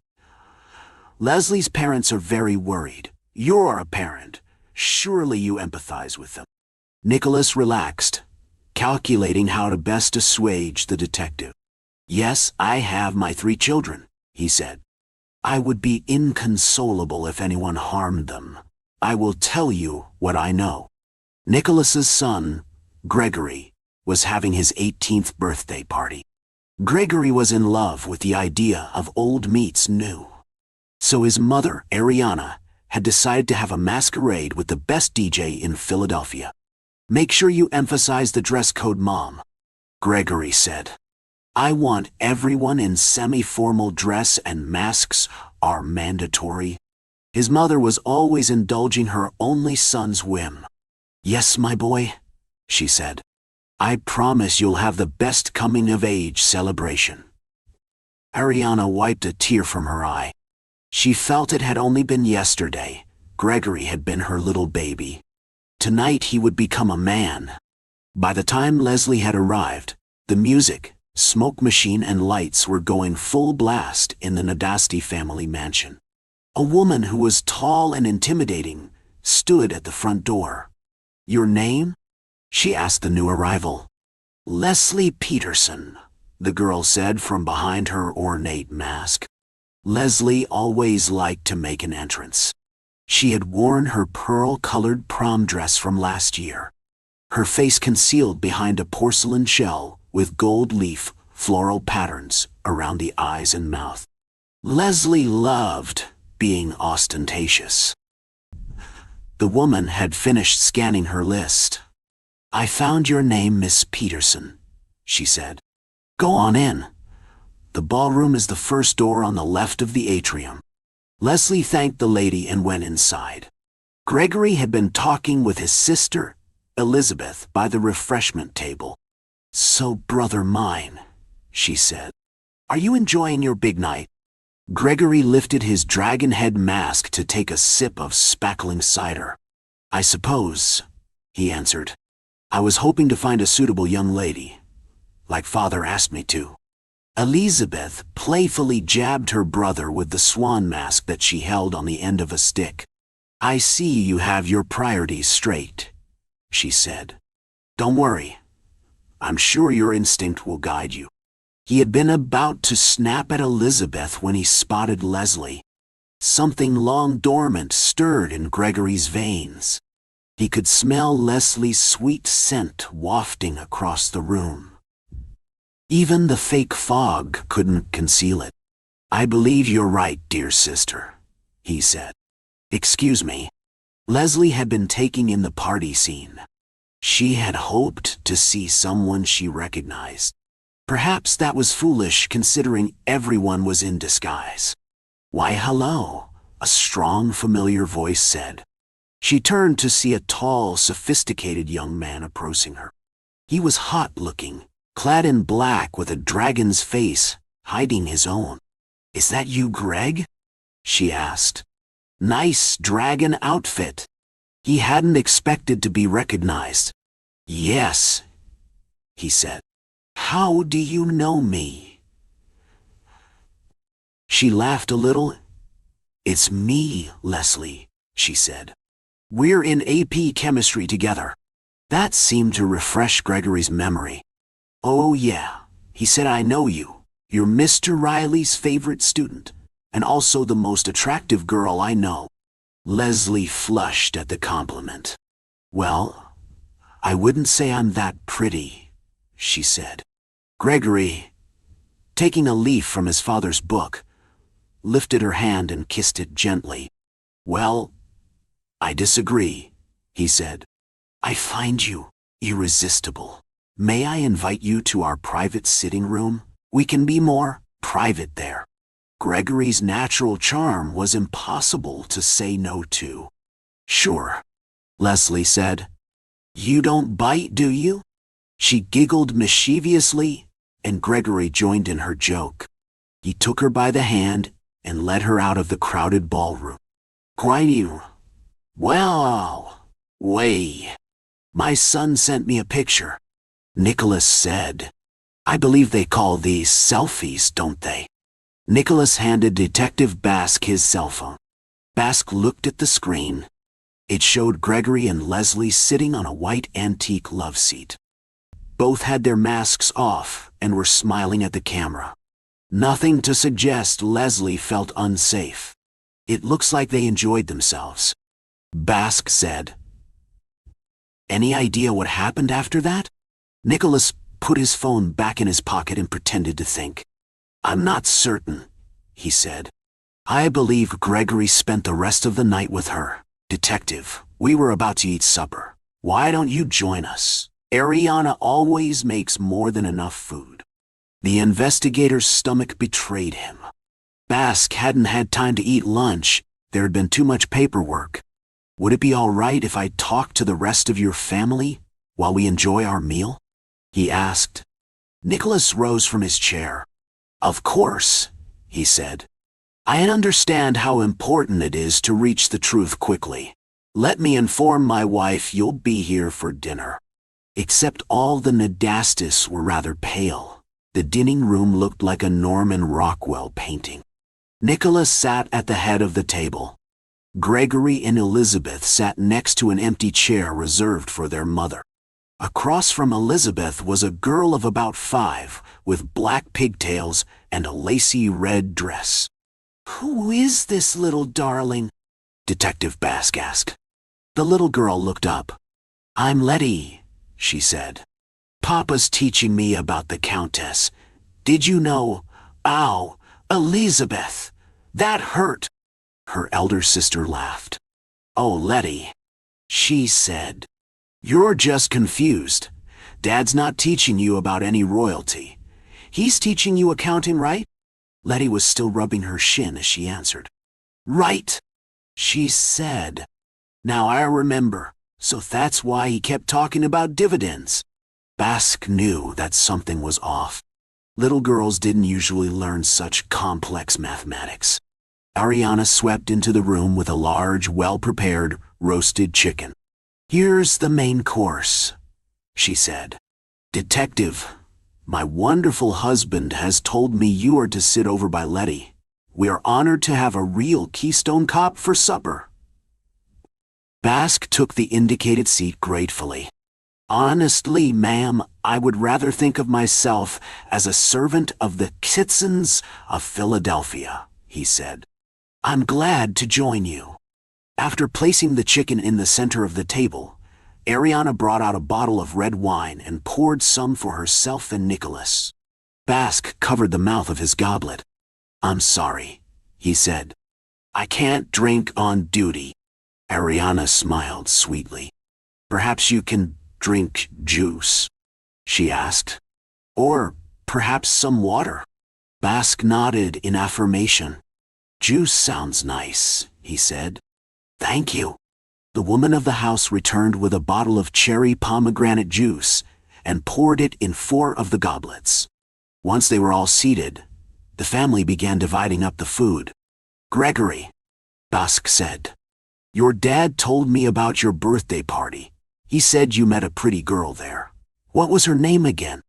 Speaker 1: Leslie's parents are very worried. You're a parent. Surely you empathize with them. Nicholas relaxed, calculating how to best assuage the detective. Yes, I have my 3 children, he said. I would be inconsolable if anyone harmed them. I will tell you what I know. Nicholas's son, Gregory, was having his 18th birthday party. Gregory was in love with the idea of old meets new. So his mother, Ariana, had decided to have a masquerade with the best DJ in Philadelphia. Make sure you emphasize the dress code, Mom, Gregory said. I want everyone in semi-formal dress and masks are mandatory. His mother was always indulging her only son's whim. Yes, my boy, she said. I promise you'll have the best coming-of-age celebration. Ariana wiped a tear from her eye. She felt it had only been yesterday. Gregory had been her little baby. Tonight he would become a man. By the time Leslie had arrived, the music, smoke machine and lights were going full blast in the Nadasti family mansion. A woman who was tall and intimidating stood at the front door. Your name? She asked the new arrival. Leslie Peterson, the girl said from behind her ornate mask. Leslie always liked to make an entrance. She had worn her pearl-colored prom dress from last year, her face concealed behind a porcelain shell with gold leaf floral patterns around the eyes and mouth. Leslie loved being ostentatious. The woman had finished scanning her list. I found your name, Miss Peterson, she said. Go on in. The ballroom is the first door on the left of the atrium. Leslie thanked the lady and went inside. Gregory had been talking with his sister, Elizabeth, by the refreshment table. So, brother mine, she said, are you enjoying your big night? Gregory lifted his dragon head mask to take a sip of spackling cider. I suppose, he answered. I was hoping to find a suitable young lady, like Father asked me to. Elizabeth playfully jabbed her brother with the swan mask that she held on the end of a stick. I see you have your priorities straight, she said. Don't worry. I'm sure your instinct will guide you. He had been about to snap at Elizabeth when he spotted Leslie. Something long dormant stirred in Gregory's veins. He could smell Leslie's sweet scent wafting across the room. Even the fake fog couldn't conceal it. I believe you're right, dear sister, he said. Excuse me. Leslie had been taking in the party scene. She had hoped to see someone she recognized. Perhaps that was foolish considering everyone was in disguise. Why, hello, a strong, familiar voice said. She turned to see a tall, sophisticated young man approaching her. He was hot-looking, clad in black with a dragon's face, hiding his own. "Is that you, Greg?" she asked. "Nice dragon outfit." He hadn't expected to be recognized. "Yes," he said. "How do you know me?" She laughed a little. "It's me, Leslie," she said. "We're in AP chemistry together." That seemed to refresh Gregory's memory. "Oh yeah," he said, "I know you. You're Mr. Riley's favorite student, and also the most attractive girl I know." Leslie flushed at the compliment. "Well, I wouldn't say I'm that pretty," she said. Gregory, taking a leaf from his father's book, lifted her hand and kissed it gently. "Well, I disagree," he said. "I find you irresistible. May I invite you to our private sitting room? We can be more private there." Gregory's natural charm was impossible to say no to. "Sure," Leslie said. "You don't bite, do you?" She giggled mischievously, and Gregory joined in her joke. He took her by the hand and led her out of the crowded ballroom. "Quite you. Well, way. My son sent me a picture," Nicholas said. "I believe they call these selfies, don't they?" Nicholas handed Detective Basque his cell phone. Basque looked at the screen. It showed Gregory and Leslie sitting on a white antique love seat. Both had their masks off and were smiling at the camera. Nothing to suggest Leslie felt unsafe. "It looks like they enjoyed themselves," Basque said. "Any idea what happened after that?" Nicholas put his phone back in his pocket and pretended to think. "I'm not certain," he said. "I believe Gregory spent the rest of the night with her. Detective, we were about to eat supper. Why don't you join us? Ariana always makes more than enough food." The investigator's stomach betrayed him. Basque hadn't had time to eat lunch. There had been too much paperwork. "Would it be all right if I talk to the rest of your family while we enjoy our meal?" he asked. Nicholas rose from his chair. "Of course," he said. "I understand how important it is to reach the truth quickly. Let me inform my wife you'll be here for dinner." Except all the Nadastis were rather pale. The dining room looked like a Norman Rockwell painting. Nicholas sat at the head of the table. Gregory and Elizabeth sat next to an empty chair reserved for their mother. Across from Elizabeth was a girl of about 5, with black pigtails and a lacy red dress. "Who is this little darling?" Detective Basque asked. The little girl looked up. "I'm Letty," she said. "Papa's teaching me about the Countess. Did you know? Ow, Elizabeth, that hurt." Her elder sister laughed. "Oh, Letty," she said. "You're just confused. Dad's not teaching you about any royalty. He's teaching you accounting, right?" Letty was still rubbing her shin as she answered. "Right," she said. "Now I remember. So that's why he kept talking about dividends." Basque knew that something was off. Little girls didn't usually learn such complex mathematics. Ariana swept into the room with a large, well-prepared, roasted chicken. "Here's the main course," she said. "Detective, my wonderful husband has told me you are to sit over by Letty. We are honored to have a real Keystone Cop for supper." Basque took the indicated seat gratefully. "Honestly, ma'am, I would rather think of myself as a servant of the citizens of Philadelphia," he said. "I'm glad to join you." After placing the chicken in the center of the table, Ariana brought out a bottle of red wine and poured some for herself and Nicholas. Basque covered the mouth of his goblet. "I'm sorry," he said. "I can't drink on duty." Ariana smiled sweetly. "Perhaps you can drink juice?" she asked. "Or perhaps some water?" Basque nodded in affirmation. Juice sounds nice, he said. Thank you. The woman of the house returned with a bottle of cherry pomegranate juice and poured it in 4 of the goblets. Once they were all seated, the family began dividing up the food. Gregory, Bask said, your dad told me about your birthday party. He said you met a pretty girl there. What was her name again?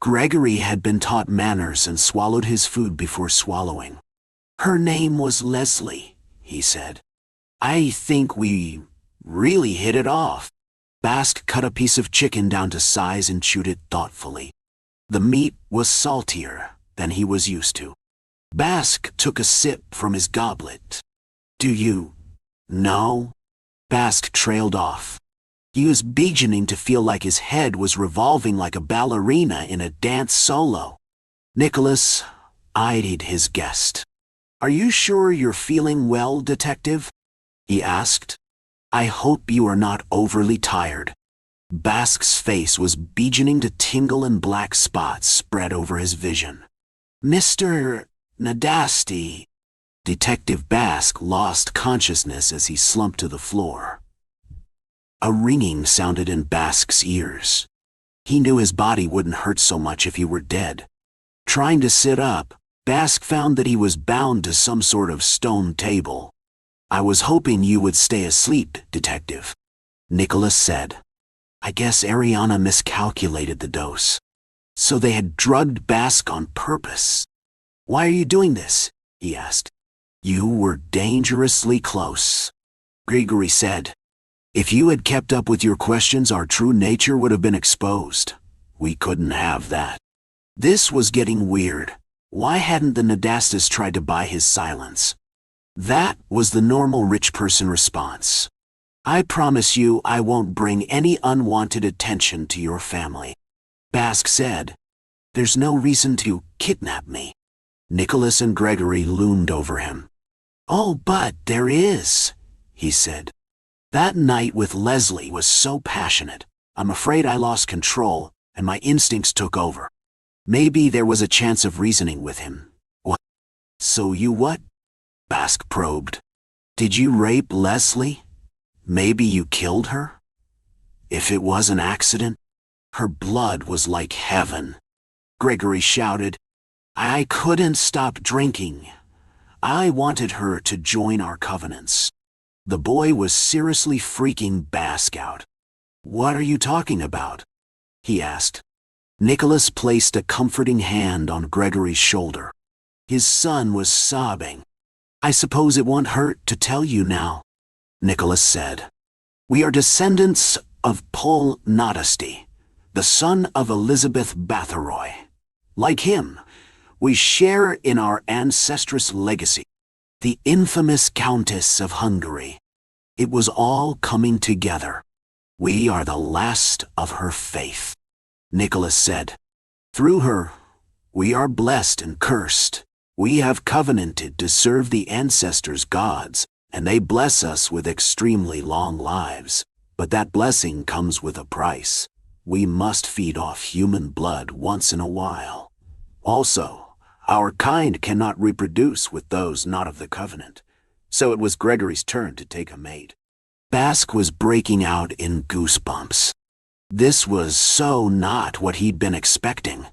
Speaker 1: Gregory had been taught manners and swallowed his food before swallowing. Her name was Leslie, he said. I think we really hit it off. Bask cut a piece of chicken down to size and chewed it thoughtfully. The meat was saltier than he was used to. Bask took a sip from his goblet. Do you know? Bask trailed off. He was beginning to feel like his head was revolving like a ballerina in a dance solo. Nicholas eyed his guest. Are you sure you're feeling well, detective? He asked. I hope you are not overly tired. Bask's face was beginning to tingle and black spots spread over his vision. Mr. Nadasti. Detective Bask lost consciousness as he slumped to the floor. A ringing sounded in Bask's ears. He knew his body wouldn't hurt so much if he were dead. Trying to sit up, Bask found that he was bound to some sort of stone table. I was hoping you would stay asleep, detective, Nicholas said. I guess Ariana miscalculated the dose. So they had drugged Bask on purpose. Why are you doing this? He asked. You were dangerously close, Gregory said. If you had kept up with your questions, our true nature would have been exposed. We couldn't have that. This was getting weird. Why hadn't the Nadastas tried to buy his silence? That was the normal rich person response. I promise you I won't bring any unwanted attention to your family, Bask said. There's no reason to kidnap me. Nicholas and Gregory loomed over him. Oh, but there is, he said. That night with Leslie was so passionate. I'm afraid I lost control and my instincts took over. Maybe there was a chance of reasoning with him. What? So you what? Bask probed. Did you rape Leslie? Maybe you killed her? If it was an accident, her blood was like heaven. Gregory shouted. I couldn't stop drinking. I wanted her to join our covenants. The boy was seriously freaking Bask out. What are you talking about? He asked. Nicholas placed a comforting hand on Gregory's shoulder. His son was sobbing. I suppose it won't hurt to tell you now, Nicholas said. We are descendants of Paul Nadasti, the son of Elizabeth Bathory. Like him, we share in our ancestress legacy, the infamous Countess of Hungary. It was all coming together. We are the last of her faith, Nicholas said. Through her, we are blessed and cursed. We have covenanted to serve the ancestors' gods, and they bless us with extremely long lives. But that blessing comes with a price. We must feed off human blood once in a while. Also, our kind cannot reproduce with those not of the covenant. So it was Gregory's turn to take a mate. Bask was breaking out in goosebumps. This was so not what he'd been expecting.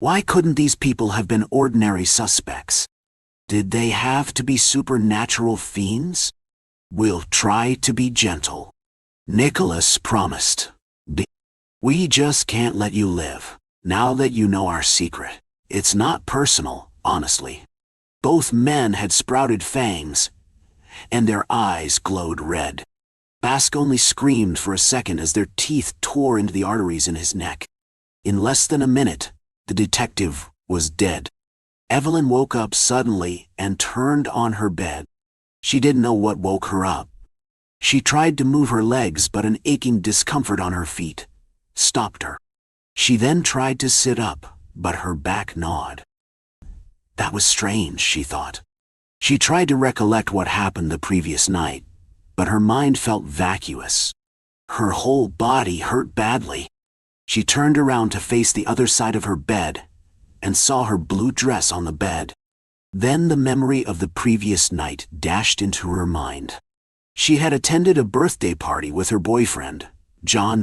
Speaker 1: Why couldn't these people have been ordinary suspects? Did they have to be supernatural fiends? We'll try to be gentle, Nicholas promised. We just can't let you live, now that you know our secret. It's not personal, honestly. Both men had sprouted fangs, and their eyes glowed red. Bask only screamed for a second as their teeth tore into the arteries in his neck. In less than a minute, the detective was dead. Evelyn woke up suddenly and turned on her bed. She didn't know what woke her up. She tried to move her legs, but an aching discomfort on her feet stopped her. She then tried to sit up, but her back gnawed. That was strange, she thought. She tried to recollect what happened the previous night, but her mind felt vacuous. Her whole body hurt badly. She turned around to face the other side of her bed and saw her blue dress on the bed. Then the memory of the previous night dashed into her mind. She had attended a birthday party with her boyfriend, John.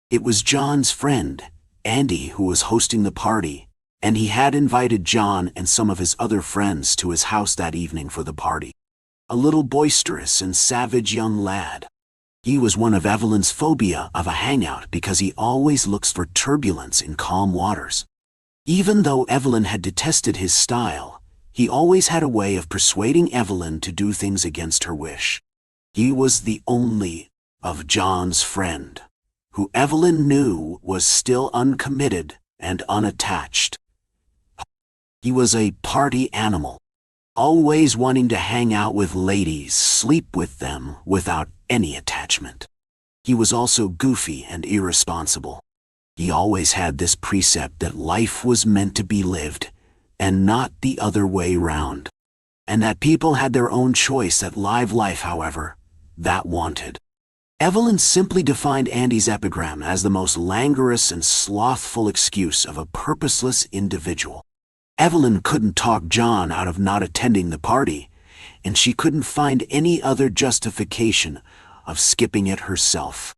Speaker 1: It was John's friend, Andy, who was hosting the party, and he had invited John and some of his other friends to his house that evening for the party. A little boisterous and savage young lad. He was one of Evelyn's phobia of a hangout because he always looks for turbulence in calm waters. Even though Evelyn had detested his style, he always had a way of persuading Evelyn to do things against her wish. He was the only of John's friend who Evelyn knew was still uncommitted and unattached. He was a party animal, always wanting to hang out with ladies, sleep with them without any attachment. He was also goofy and irresponsible. He always had this precept that life was meant to be lived, and not the other way round. And that people had their own choice at live life, however, that wanted. Evelyn simply defined Andy's epigram as the most languorous and slothful excuse of a purposeless individual. Evelyn couldn't talk John out of not attending the party, and she couldn't find any other justification of skipping it herself.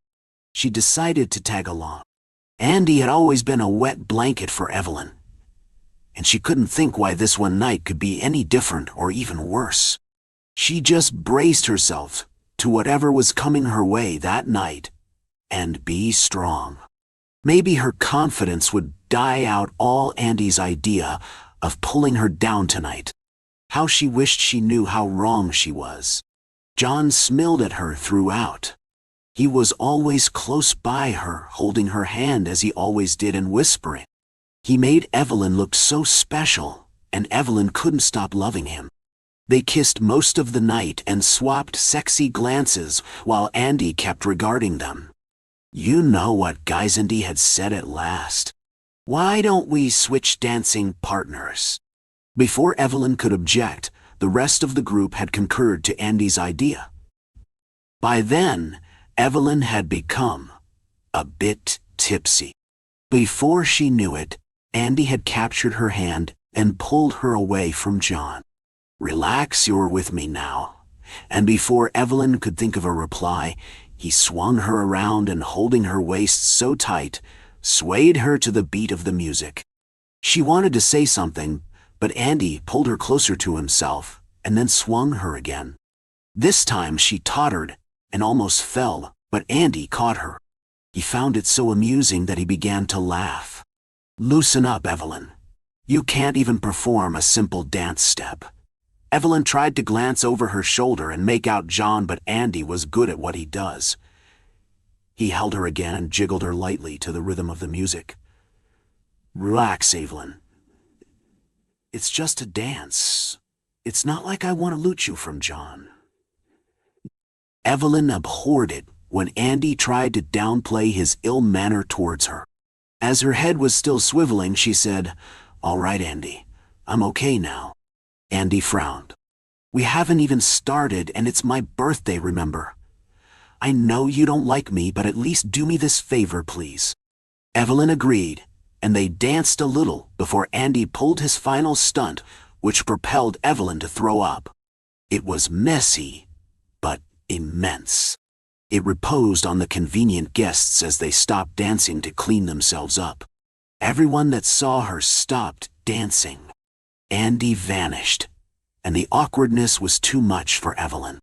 Speaker 1: She decided to tag along. Andy had always been a wet blanket for Evelyn, and she couldn't think why this one night could be any different or even worse. She just braced herself to whatever was coming her way that night, and be strong. Maybe her confidence would die out all Andy's idea of pulling her down tonight. How she wished she knew how wrong she was. John smiled at her throughout. He was always close by her, holding her hand as he always did and whispering. He made Evelyn look so special, and Evelyn couldn't stop loving him. They kissed most of the night and swapped sexy glances while Andy kept regarding them. You know what Andy had said at last. Why don't we switch dancing partners? Before Evelyn could object, the rest of the group had concurred to Andy's idea. By then, Evelyn had become a bit tipsy. Before she knew it, Andy had captured her hand and pulled her away from John. Relax, you're with me now. And before Evelyn could think of a reply, he swung her around and holding her waist so tight, swayed her to the beat of the music. She wanted to say something, but Andy pulled her closer to himself and then swung her again. This time she tottered and almost fell, but Andy caught her. He found it so amusing that he began to laugh. Loosen up, Evelyn. You can't even perform a simple dance step. Evelyn tried to glance over her shoulder and make out John, but Andy was good at what he does. He held her again and jiggled her lightly to the rhythm of the music. Relax, Evelyn. It's just a dance. It's not like I want to loot you from John. Evelyn abhorred it when Andy tried to downplay his ill manner towards her. As her head was still swiveling, she said, "All right, Andy, I'm okay now." Andy frowned. "We haven't even started, and it's my birthday, remember? I know you don't like me, but at least do me this favor, please." Evelyn agreed, and they danced a little before Andy pulled his final stunt, which propelled Evelyn to throw up. It was messy, but immense. It reposed on the convenient guests as they stopped dancing to clean themselves up. Everyone that saw her stopped dancing. Andy vanished, and the awkwardness was too much for Evelyn.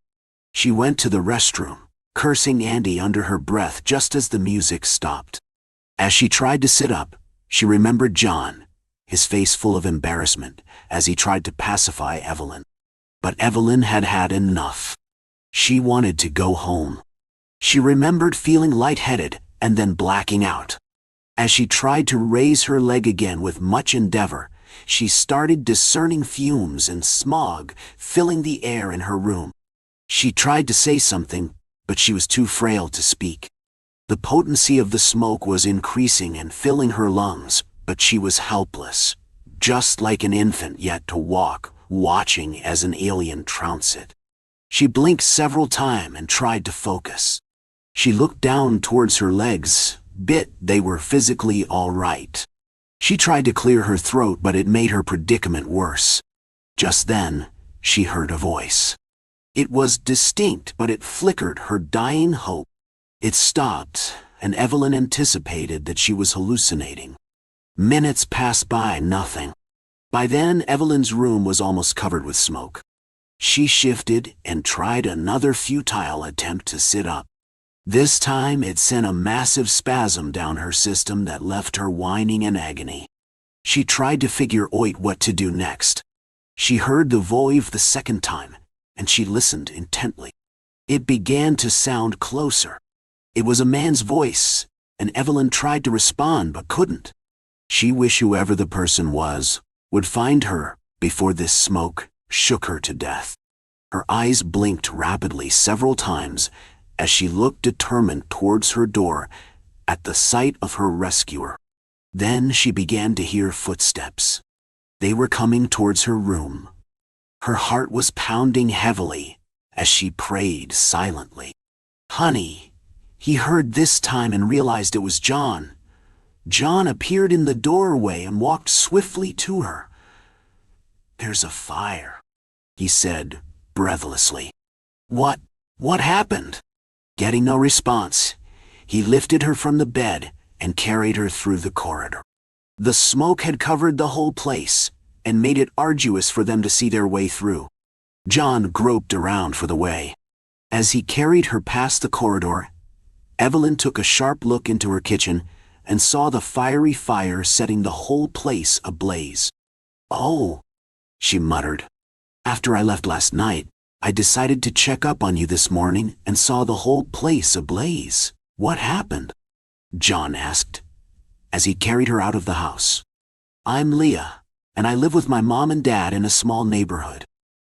Speaker 1: She went to the restroom, cursing Andy under her breath just as the music stopped. As she tried to sit up, she remembered John, his face full of embarrassment, as he tried to pacify Evelyn. But Evelyn had had enough. She wanted to go home. She remembered feeling lightheaded and then blacking out. As she tried to raise her leg again with much endeavor, she started discerning fumes and smog filling the air in her room. She tried to say something, but she was too frail to speak. The potency of the smoke was increasing and filling her lungs, but she was helpless, just like an infant yet to walk, watching as an alien trounce it. She blinked several times and tried to focus. She looked down towards her legs, they were physically all right. She tried to clear her throat, but it made her predicament worse. Just then, she heard a voice. It was distinct, but it flickered her dying hope. It stopped, and Evelyn anticipated that she was hallucinating. Minutes passed by, nothing. By then, Evelyn's room was almost covered with smoke. She shifted and tried another futile attempt to sit up. This time, it sent a massive spasm down her system that left her whining in agony. She tried to figure out what to do next. She heard the voice the second time, and she listened intently. It began to sound closer. It was a man's voice, and Evelyn tried to respond but couldn't. She wished whoever the person was would find her before this smoke shook her to death. Her eyes blinked rapidly several times as she looked determined towards her door at the sight of her rescuer. Then she began to hear footsteps. They were coming towards her room. Her heart was pounding heavily as she prayed silently. "Honey," he heard this time and realized it was John. John appeared in the doorway and walked swiftly to her. "There's a fire," he said breathlessly. What happened?" Getting no response, he lifted her from the bed and carried her through the corridor. The smoke had covered the whole place and made it arduous for them to see their way through. John groped around for the way. As he carried her past the corridor, Evelyn took a sharp look into her kitchen and saw the fiery fire setting the whole place ablaze. "Oh," she muttered. "After I left last night, I decided to check up on you this morning and saw the whole place ablaze. What happened?" John asked, as he carried her out of the house. "I'm Leah, and I live with my mom and dad in a small neighborhood.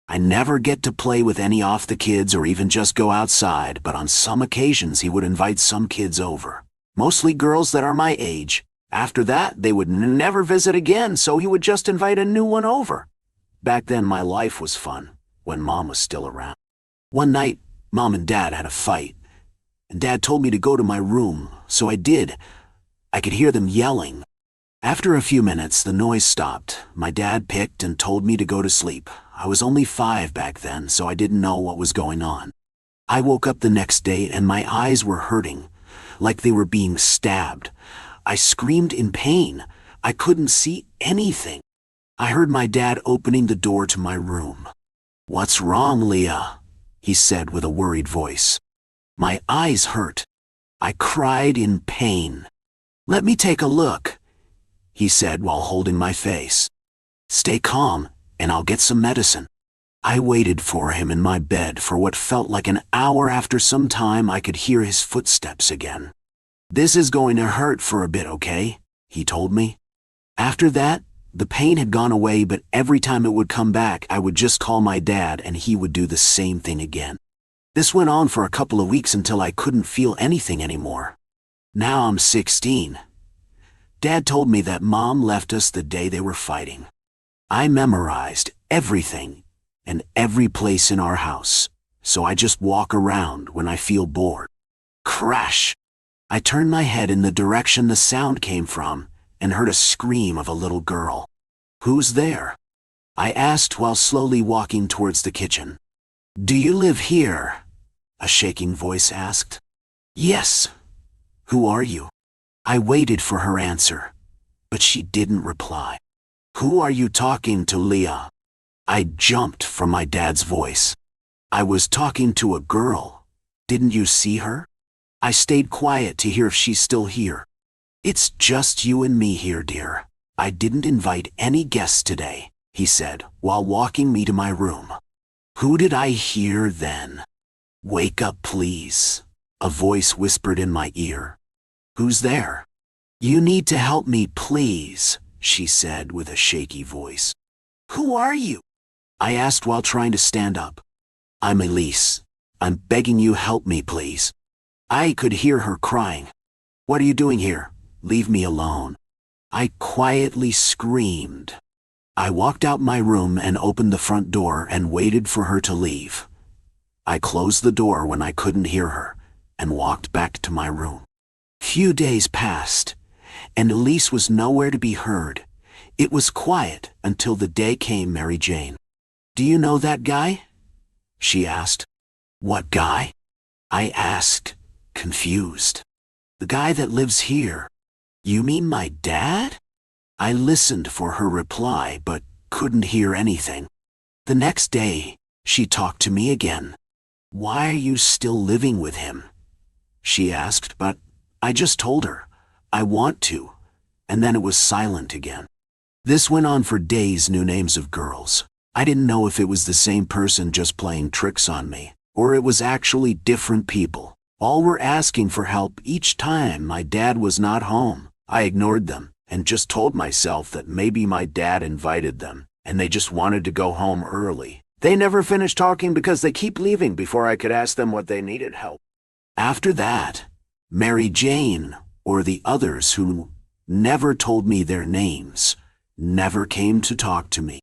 Speaker 1: I never get to play with any of the kids or even just go outside, but on some occasions he would invite some kids over. Mostly girls that are my age. After that, they would never visit again, so he would just invite a new one over. Back then, my life was fun, when Mom was still around. One night, Mom and Dad had a fight, and Dad told me to go to my room, so I did. I could hear them yelling. After a few minutes, the noise stopped. My dad picked and told me to go to sleep. I was only 5 back then, so I didn't know what was going on. I woke up the next day and my eyes were hurting, like they were being stabbed. I screamed in pain. I couldn't see anything. I heard my dad opening the door to my room. "What's wrong, Leah?" he said with a worried voice. My eyes hurt. I cried in pain. "Let me take a look," he said while holding my face. "Stay calm, and I'll get some medicine." I waited for him in my bed for what felt like an hour. After some time, I could hear his footsteps again. "This is going to hurt for a bit, okay?" he told me. After that, the pain had gone away, but every time it would come back, I would just call my dad and he would do the same thing again. This went on for a couple of weeks until I couldn't feel anything anymore. Now I'm 16. Dad told me that Mom left us the day they were fighting. I memorized everything and every place in our house, so I just walk around when I feel bored. Crash! I turned my head in the direction the sound came from and heard a scream of a little girl. "Who's there?" I asked while slowly walking towards the kitchen. "Do you live here?" a shaking voice asked. "Yes." "Who are you?" I waited for her answer, but she didn't reply. "Who are you talking to, Leah?" I jumped from my dad's voice. "I was talking to a girl. Didn't you see her?" I stayed quiet to hear if she's still here. "It's just you and me here, dear. I didn't invite any guests today," he said while walking me to my room. Who did I hear then? "Wake up, please," a voice whispered in my ear. "Who's there?" "You need to help me, please," she said with a shaky voice. "Who are you?" I asked while trying to stand up. "I'm Elise. I'm begging you, help me, please." I could hear her crying. "What are you doing here? Leave me alone." I quietly screamed. I walked out my room and opened the front door and waited for her to leave. I closed the door when I couldn't hear her and walked back to my room. Few days passed, and Elise was nowhere to be heard. It was quiet until the day came Mary Jane. "Do you know that guy?" she asked. "What guy?" I asked, confused. "The guy that lives here." "You mean my dad?" I listened for her reply, but couldn't hear anything. The next day, she talked to me again. "Why are you still living with him?" she asked, but I just told her, "I want to," and then it was silent again. This went on for days. New names of girls. I didn't know if it was the same person just playing tricks on me, or it was actually different people. All were asking for help each time my dad was not home. I ignored them and just told myself that maybe my dad invited them and they just wanted to go home early. They never finished talking because they keep leaving before I could ask them what they needed help. After that, Mary Jane, or the others who never told me their names, never came to talk to me.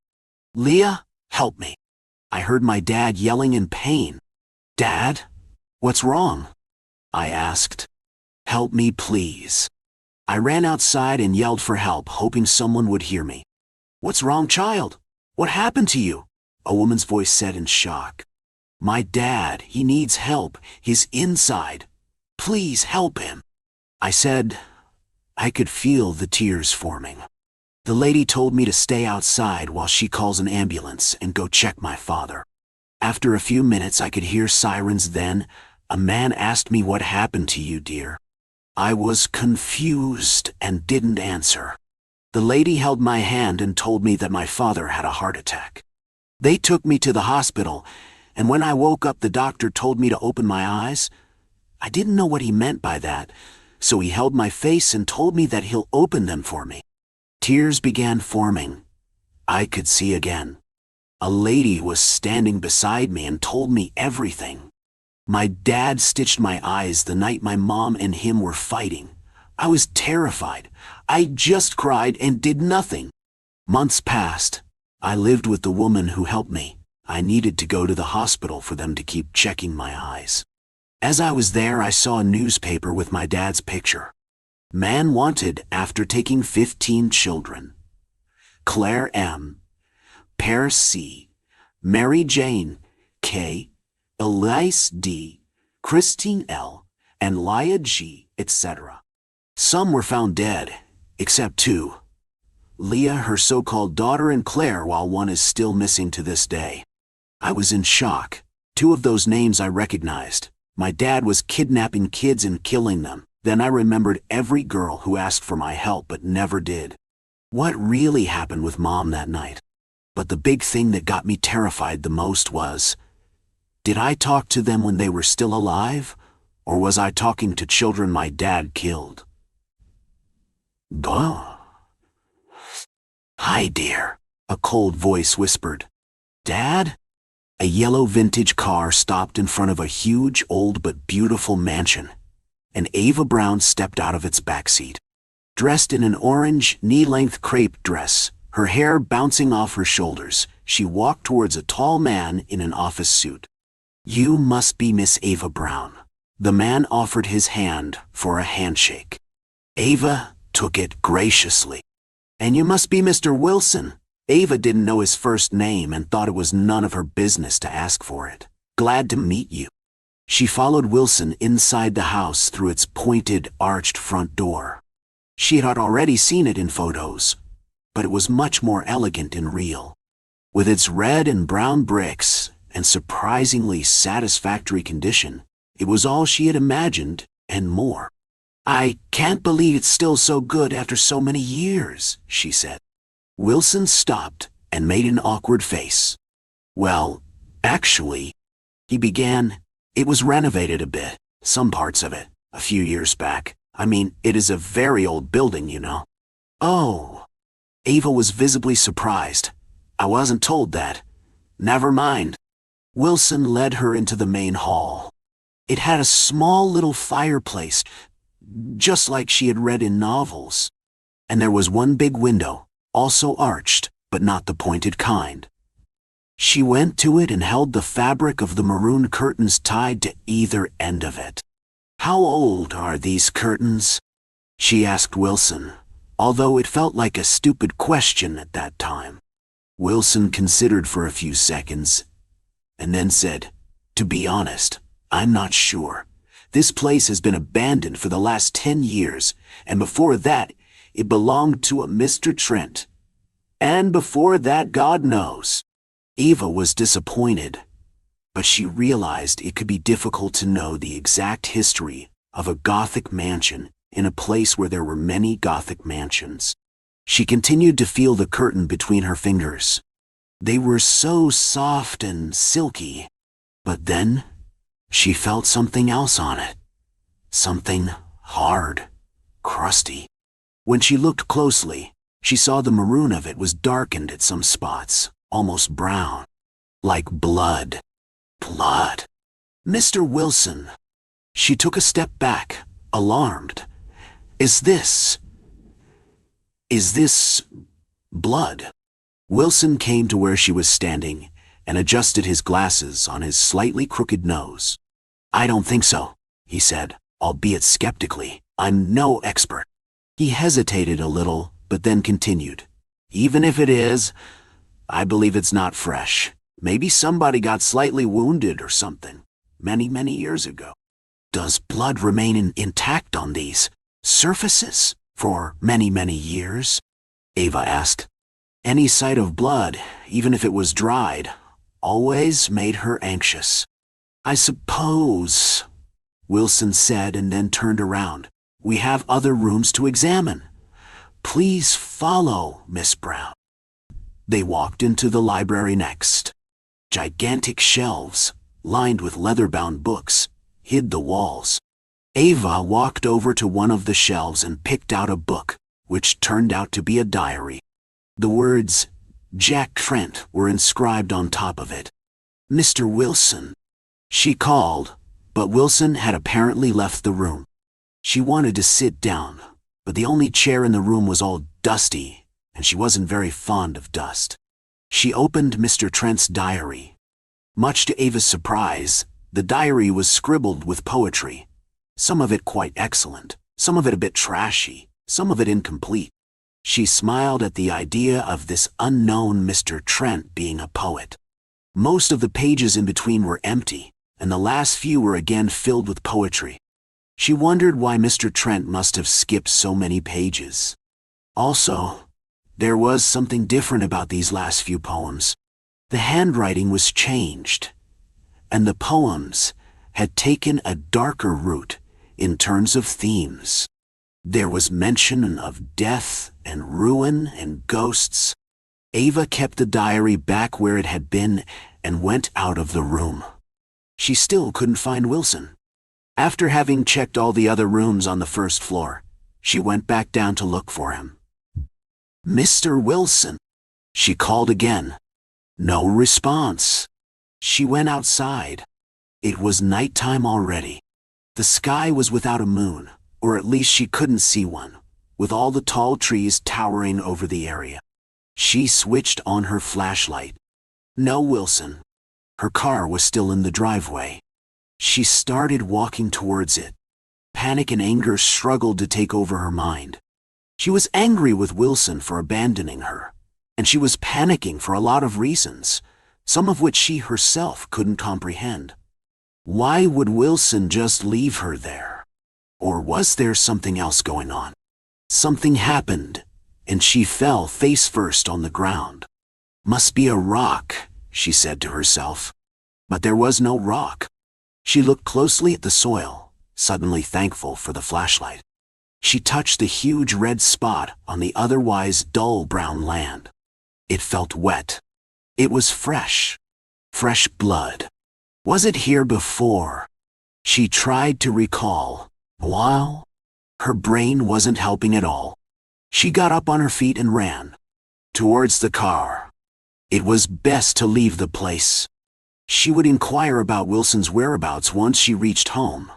Speaker 1: "Leah, help me." I heard my dad yelling in pain. "Dad, what's wrong?" I asked. "Help me, please." I ran outside and yelled for help, hoping someone would hear me. "What's wrong, child? What happened to you?" a woman's voice said in shock. "My dad, he needs help. He's inside. Please help him." I said. I could feel the tears forming. The lady told me to stay outside while she calls an ambulance and go check my father. After a few minutes, I could hear sirens. Then a man asked me, "What happened to you, dear?" I was confused and didn't answer. The lady held my hand and told me that my father had a heart attack. They took me to the hospital, and when I woke up, the doctor told me to open my eyes. I didn't know what he meant by that, so he held my face and told me that he'll open them for me. Tears began forming. I could see again. A lady was standing beside me and told me everything. My dad stitched my eyes the night my mom and him were fighting. I was terrified. I just cried and did nothing. Months passed. I lived with the woman who helped me. I needed to go to the hospital for them to keep checking my eyes. As I was there, I saw a newspaper with my dad's picture. Man wanted after taking 15 children. Claire M., Paris C., Mary Jane K., Elise D., Christine L., and Leah G., etc. Some were found dead, except 2. Leah, her so-called daughter, and Claire, while one is still missing to this day. I was in shock. 2 of those names I recognized. My dad was kidnapping kids and killing them. Then I remembered every girl who asked for my help but never did. What really happened with Mom that night? But the big thing that got me terrified the most was, did I talk to them when they were still alive? Or was I talking to children my dad killed? Duh. "Hi, dear," a cold voice whispered. "Dad?" A yellow vintage car stopped in front of a huge, old but beautiful mansion, and Ava Brown stepped out of its backseat. Dressed in an orange, knee-length crepe dress, her hair bouncing off her shoulders, she walked towards a tall man in an office suit. "You must be Miss Ava Brown." The man offered his hand for a handshake. Ava took it graciously. "And you must be Mr. Wilson." Ava didn't know his first name and thought it was none of her business to ask for it. "Glad to meet you." She followed Wilson inside the house through its pointed, arched front door. She had already seen it in photos, but it was much more elegant in real. With its red and brown bricks and surprisingly satisfactory condition, it was all she had imagined and more. "I can't believe it's still so good after so many years," she said. Wilson stopped and made an awkward face. "Well, actually," he began, "it was renovated a bit, some parts of it, a few years back. I mean, it is a very old building, you know." "Oh." Ava was visibly surprised. "I wasn't told that." "Never mind." Wilson led her into the main hall. It had a small little fireplace, just like she had read in novels. And there was one big window, also arched, but not the pointed kind. She went to it and held the fabric of the maroon curtains tied to either end of it. "How old are these curtains?" she asked Wilson, although it felt like a stupid question at that time. Wilson considered for a few seconds, and then said, "To be honest, I'm not sure. This place has been abandoned for the last 10 years, and before that, it belonged to a Mr. Trent. And before that, God knows." Ava was disappointed, but she realized it could be difficult to know the exact history of a Gothic mansion in a place where there were many Gothic mansions. She continued to feel the curtain between her fingers. They were so soft and silky, but then she felt something else on it. Something hard, crusty. When she looked closely, she saw the maroon of it was darkened at some spots, almost brown, like blood. Blood. "Mr. Wilson." She took a step back, alarmed. Is this blood?" Wilson came to where she was standing and adjusted his glasses on his slightly crooked nose. "I don't think so," he said, albeit skeptically. "I'm no expert." He hesitated a little, but then continued. "Even if it is, I believe it's not fresh. Maybe somebody got slightly wounded or something, many years ago." "Does blood remain intact on these surfaces for many years?" Ava asked. Any sight of blood, even if it was dried, always made her anxious. "I suppose," Wilson said, and then turned around. "We have other rooms to examine. Please follow, Miss Brown." They walked into the library next. Gigantic shelves, lined with leather-bound books, hid the walls. Ava walked over to one of the shelves and picked out a book, which turned out to be a diary. The words, "Jack Trent," were inscribed on top of it. "Mr. Wilson," she called, but Wilson had apparently left the room. She wanted to sit down, but the only chair in the room was all dusty, and she wasn't very fond of dust. She opened Mr. Trent's diary. Much to Ava's surprise, the diary was scribbled with poetry. Some of it quite excellent, some of it a bit trashy, some of it incomplete. She smiled at the idea of this unknown Mr. Trent being a poet. Most of the pages in between were empty, and the last few were again filled with poetry. She wondered why Mr. Trent must have skipped so many pages. Also, there was something different about these last few poems. The handwriting was changed, and the poems had taken a darker route in terms of themes. There was mention of death and ruin and ghosts. Ava kept the diary back where it had been and went out of the room. She still couldn't find Wilson. After having checked all the other rooms on the first floor, she went back down to look for him. "Mr. Wilson," she called again. No response. She went outside. It was nighttime already. The sky was without a moon, or at least she couldn't see one, with all the tall trees towering over the area. She switched on her flashlight. No Wilson. Her car was still in the driveway. She started walking towards it. Panic and anger struggled to take over her mind. She was angry with Wilson for abandoning her, and she was panicking for a lot of reasons, some of which she herself couldn't comprehend. Why would Wilson just leave her there? Or was there something else going on? Something happened, and she fell face first on the ground. "Must be a rock," she said to herself. But there was no rock. She looked closely at the soil, suddenly thankful for the flashlight. She touched the huge red spot on the otherwise dull brown land. It felt wet. It was fresh. Fresh blood. Was it here before? She tried to recall. While her brain wasn't helping at all. She got up on her feet and ran towards the car. It was best to leave the place. She would inquire about Wilson's whereabouts once she reached home.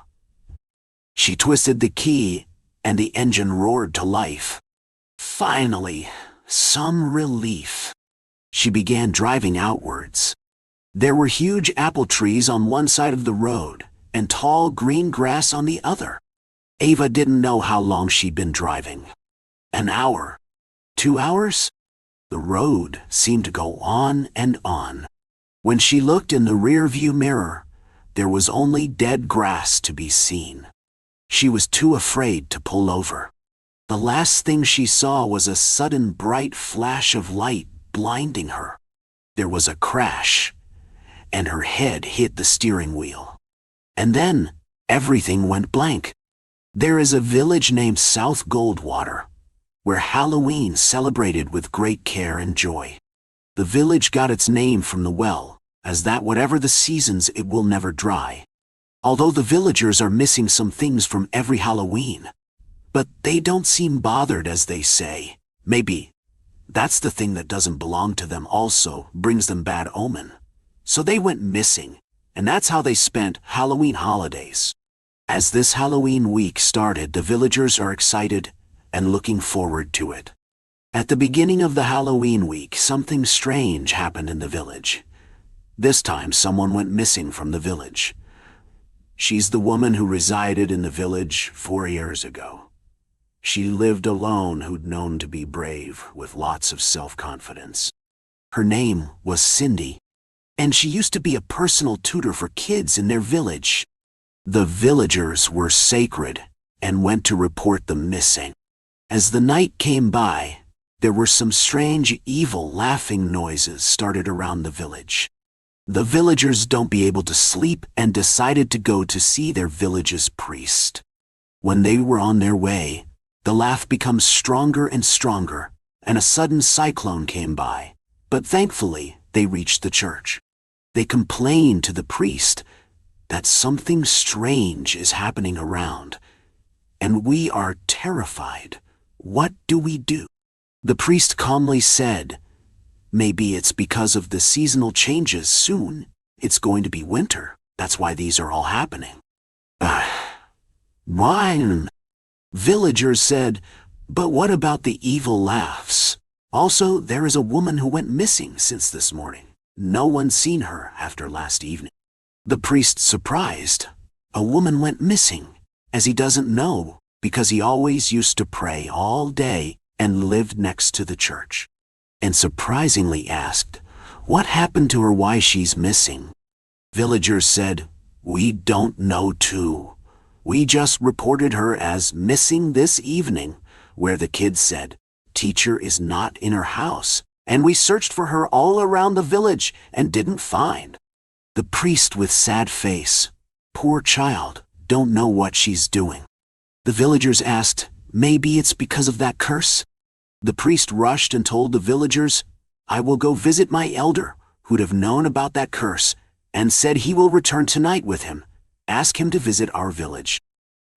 Speaker 1: She twisted the key, and the engine roared to life. Finally, some relief. She began driving outwards. There were huge apple trees on one side of the road, and tall green grass on the other. Ava didn't know how long she'd been driving. An hour? 2 hours? The road seemed to go on and on. When she looked in the rear-view mirror, there was only dead grass to be seen. She was too afraid to pull over. The last thing she saw was a sudden bright flash of light blinding her. There was a crash, and her head hit the steering wheel. And then everything went blank. There is a village named South Goldwater, where Halloween celebrated with great care and joy. The village got its name from the well, as that whatever the seasons it will never dry. Although the villagers are missing some things from every Halloween, but they don't seem bothered, as they say. Maybe that's the thing that doesn't belong to them also brings them bad omen. So they went missing, and that's how they spent Halloween holidays. As this Halloween week started, the villagers are excited and looking forward to it. At the beginning of the Halloween week, something strange happened in the village. This time, someone went missing from the village. She's the woman who resided in the village 4 years ago. She lived alone, who'd known to be brave, with lots of self-confidence. Her name was Cindy, and she used to be a personal tutor for kids in their village. The villagers were sacred and went to report them missing. As the night came by, there were some strange, evil, laughing noises started around the village. The villagers don't be able to sleep and decided to go to see their village's priest. When they were on their way, the laugh becomes stronger and stronger, and a sudden cyclone came by. But thankfully, they reached the church. They complained to the priest that something strange is happening around, and we are terrified. What do we do? The priest calmly said, maybe it's because of the seasonal changes. Soon, it's going to be winter. That's why these are all happening. Why? Villagers said, but what about the evil laughs? Also, there is a woman who went missing since this morning. No one's seen her after last evening. The priest surprised. A woman went missing, as he doesn't know, because he always used to pray all day and lived next to the church. And surprisingly asked, what happened to her, why she's missing? Villagers said, we don't know too. We just reported her as missing this evening, where the kids said, teacher is not in her house, and we searched for her all around the village and didn't find. The priest with sad face, poor child, don't know what she's doing. The villagers asked, maybe it's because of that curse? The priest rushed and told the villagers, I will go visit my elder, who'd have known about that curse, and said he will return tonight with him. Ask him to visit our village.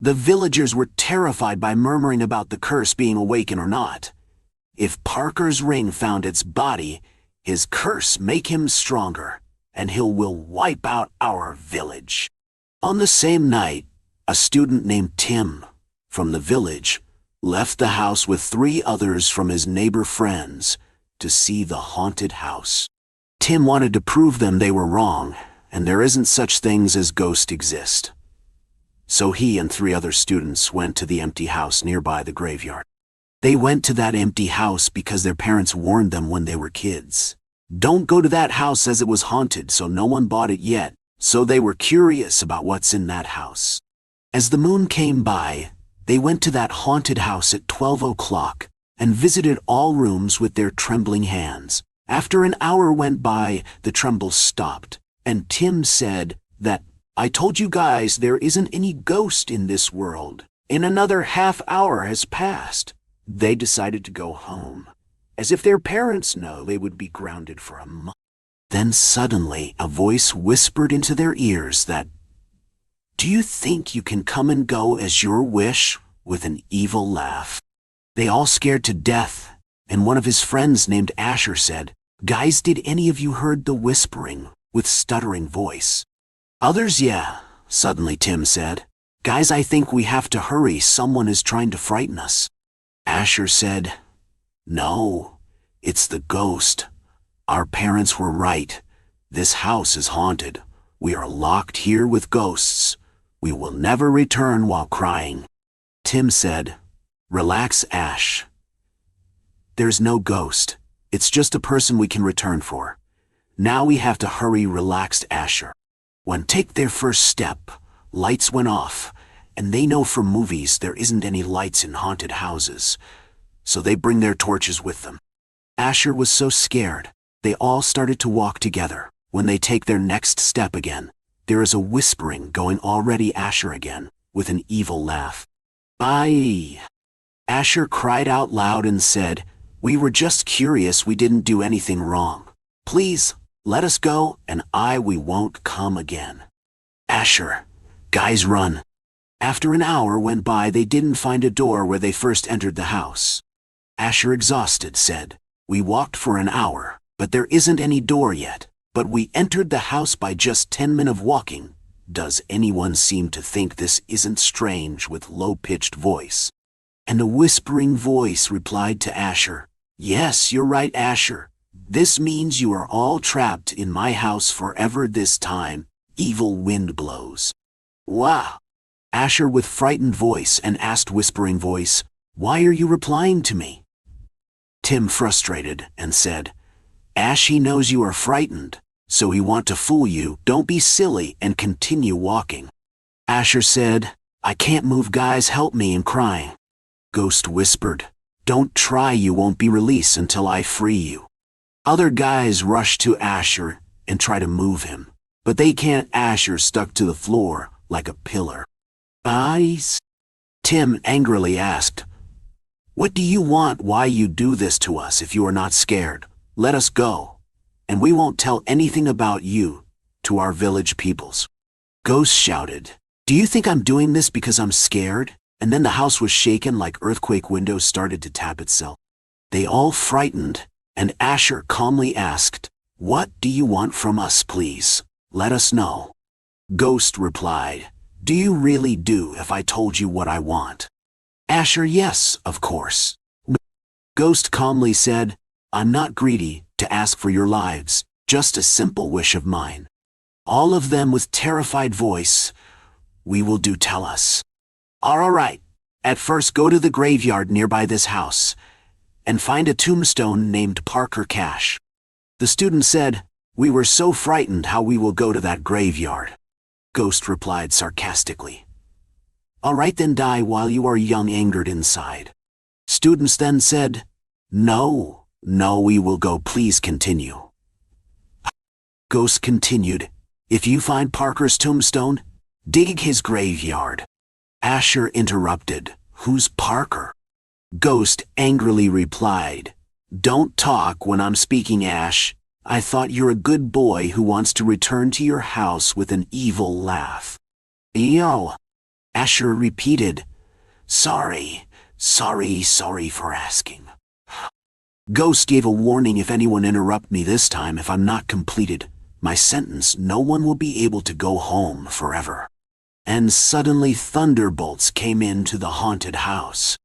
Speaker 1: The villagers were terrified by murmuring about the curse being awakened or not. If Parker's ring found its body, his curse make him stronger, and he will wipe out our village. On the same night, a student named Tim, from the village, left the house with 3 others from his neighbor friends to see the haunted house. Tim wanted to prove them they were wrong, and there isn't such things as ghosts exist. So he and 3 other students went to the empty house nearby the graveyard. They went to that empty house because their parents warned them when they were kids. Don't go to that house as it was haunted, so no one bought it yet, so they were curious about what's in that house. As the moon came by, they went to that haunted house at 12 o'clock and visited all rooms with their trembling hands. After an hour went by, the trembles stopped, and Tim said that, I told you guys there isn't any ghost in this world. In another half hour has passed. They decided to go home, as if their parents know they would be grounded for a month. Then suddenly a voice whispered into their ears that, do you think you can come and go as your wish? With an evil laugh. They all scared to death, and one of his friends named Asher said, guys, did any of you heard the whispering with stuttering voice? Others, yeah, suddenly Tim said. Guys, I think we have to hurry, someone is trying to frighten us. Asher said, no, it's the ghost. Our parents were right. This house is haunted. We are locked here with ghosts. We will never return while crying. Tim said, relax, Ash. There's no ghost. It's just a person we can return for. Now we have to hurry, relaxed Asher. When take their first step, lights went off, and they know from movies there isn't any lights in haunted houses, so they bring their torches with them. Asher was so scared, they all started to walk together. When they take their next step again, there is a whispering going already. Asher again, with an evil laugh. "Bye." Asher cried out loud and said, "We were just curious, we didn't do anything wrong. Please, let us go, and we won't come again." Asher, "Guys, run." After an hour went by, they didn't find a door where they first entered the house. Asher, exhausted, said, "We walked for an hour, but there isn't any door yet. But we entered the house by just 10 minutes of walking. Does anyone seem to think this isn't strange?" With low-pitched voice. And a whispering voice replied to Asher, "Yes, you're right, Asher. This means you are all trapped in my house forever. This time, evil wind blows." "Wow." Asher with frightened voice and asked whispering voice, "Why are you replying to me?" Tim frustrated and said, "Ash, he knows you are frightened, so he want to fool you. Don't be silly and continue walking." Asher said, "I can't move, guys, help me," and crying. Ghost whispered, "Don't try, you won't be released until I free you." Other guys rushed to Asher and try to move him, but they can't. Asher stuck to the floor like a pillar. "Guys?" Tim angrily asked, "What do you want? Why you do this to us? If you are not scared, let us go, and we won't tell anything about you to our village peoples." Ghost shouted, "Do you think I'm doing this because I'm scared?" And then the house was shaken like earthquake. Windows started to tap itself. They all frightened, and Asher calmly asked, "What do you want from us? Please, let us know." Ghost replied, "Do you really do if I told you what I want?" Asher, "Yes, of course." Ghost calmly said, "I'm not greedy to ask for your lives, just a simple wish of mine." All of them with terrified voice, "We will do, tell us." "All right, at first go to the graveyard nearby this house, and find a tombstone named Parker Cash." The student said, "We were so frightened, how we will go to that graveyard?" Ghost replied sarcastically, "All right then, die while you are young." Angered inside. Students then said, No, we will go, please continue." Ghost continued, "If you find Parker's tombstone, dig his graveyard." Asher interrupted, "Who's Parker?" Ghost angrily replied, "Don't talk when I'm speaking, Ash. I thought you're a good boy who wants to return to your house." With an evil laugh. "Yo." Asher repeated, Sorry for asking." Ghost gave a warning, "If anyone interrupt me this time, if I'm not completed my sentence, no one will be able to go home forever." And suddenly thunderbolts came into the haunted house.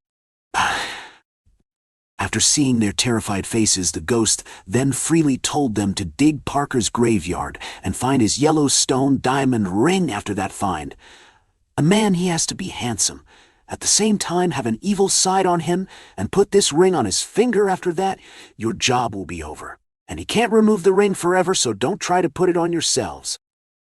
Speaker 1: After seeing their terrified faces, the ghost then freely told them to dig Parker's graveyard and find his yellow stone diamond ring. After that find a man, he has to be handsome, at the same time have an evil side on him, and put this ring on his finger. After that, your job will be over, and he can't remove the ring forever, so don't try to put it on yourselves.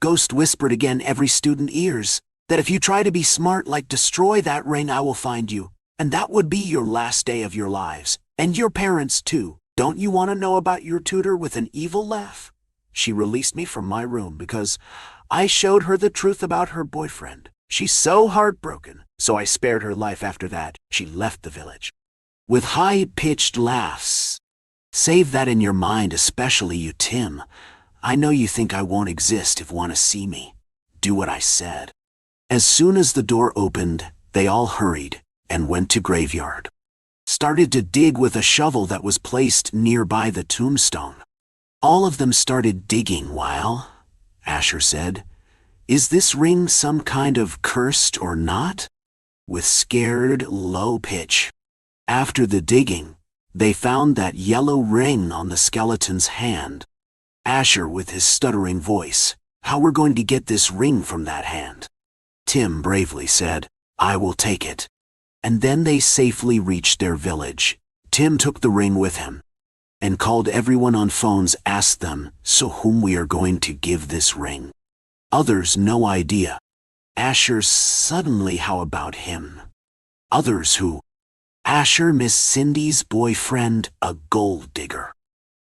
Speaker 1: Ghost whispered again every student ears, that if you try to be smart, like destroy that ring, I will find you, and that would be your last day of your lives, and your parents too. Don't you want to know about your tutor?" With an evil laugh. "She released me from my room because I showed her the truth about her boyfriend. She's so heartbroken, so I spared her life. After that, she left the village." With high-pitched laughs. "Save that in your mind, especially you, Tim. I know you think I won't exist if want to see me. Do what I said." As soon as the door opened, they all hurried and went to graveyard. Started to dig with a shovel that was placed nearby the tombstone. All of them started digging while Asher said, "Is this ring some kind of cursed or not?" With scared low pitch. After the digging, they found that yellow ring on the skeleton's hand. Asher with his stuttering voice, "How we're going to get this ring from that hand?" Tim bravely said, "I will take it." And then they safely reached their village. Tim took the ring with him. and called everyone on phones, asked them, so whom we are going to give this ring? Others, no idea. Asher, suddenly, how about him? Others, who? Asher, Miss Cindy's boyfriend, a gold digger.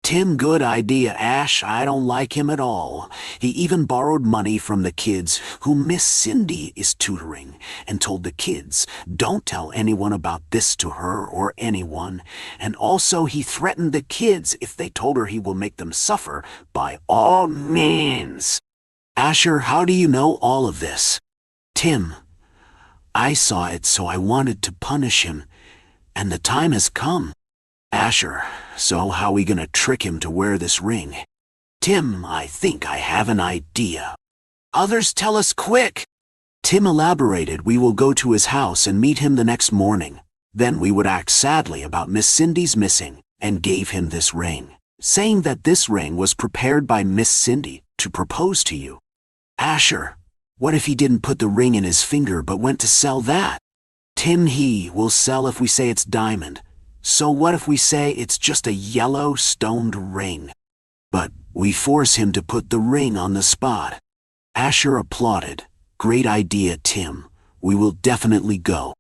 Speaker 1: Tim, good idea, Ash, I don't like him at all. He even borrowed money from the kids who Miss Cindy is tutoring and told the kids, don't tell anyone about this to her or anyone. And also he threatened the kids if they told her he will make them suffer by all means. Asher, how do you know all of this? Tim, I saw it, so I wanted to punish him, and the time has come. Asher, so how we gonna trick him to wear this ring? Tim, I think I have an idea. Others, tell us quick. Tim elaborated, we will go to his house and meet him the next morning. Then we would act sadly about Miss Cindy's missing and gave him this ring, saying that this ring was prepared by Miss Cindy to propose to you. Asher, what if he didn't put the ring in his finger but went to sell that? Tim, he will sell if we say it's diamond. So what if we say it's just a yellow stoned ring? But we force him to put the ring on the spot. Asher applauded. Great idea, Tim. We will definitely go.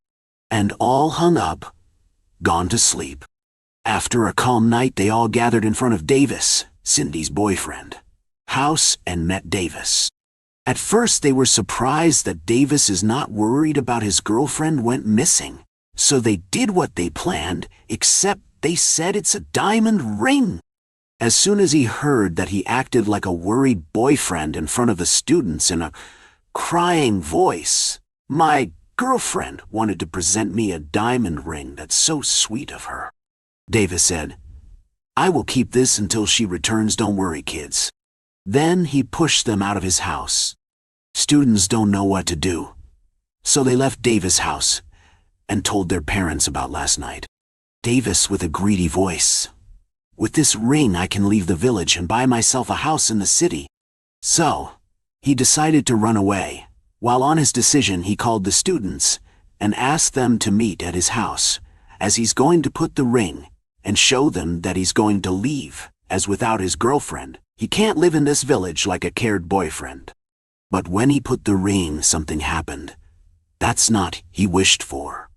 Speaker 1: And all hung up, gone to sleep. After a calm night, they all gathered in front of Davis, Cindy's boyfriend, house and met Davis. At first they were surprised that Davis is not worried about his girlfriend went missing. So they did what they planned, except they said it's a diamond ring. As soon as he heard that he acted like a worried boyfriend in front of the students in a crying voice, my girlfriend wanted to present me a diamond ring, that's so sweet of her. Davis said, I will keep this until she returns, don't worry, kids. Then he pushed them out of his house. Students don't know what to do, so they left Davis' house and told their parents about last night. Davis, with a greedy voice, with this ring I can leave the village and buy myself a house in the city. So, he decided to run away. While on his decision, he called the students and asked them to meet at his house, as he's going to put the ring and show them that he's going to leave, as without his girlfriend, he can't live in this village like a cared boyfriend. But when he put the ring, something happened. That's not he wished for.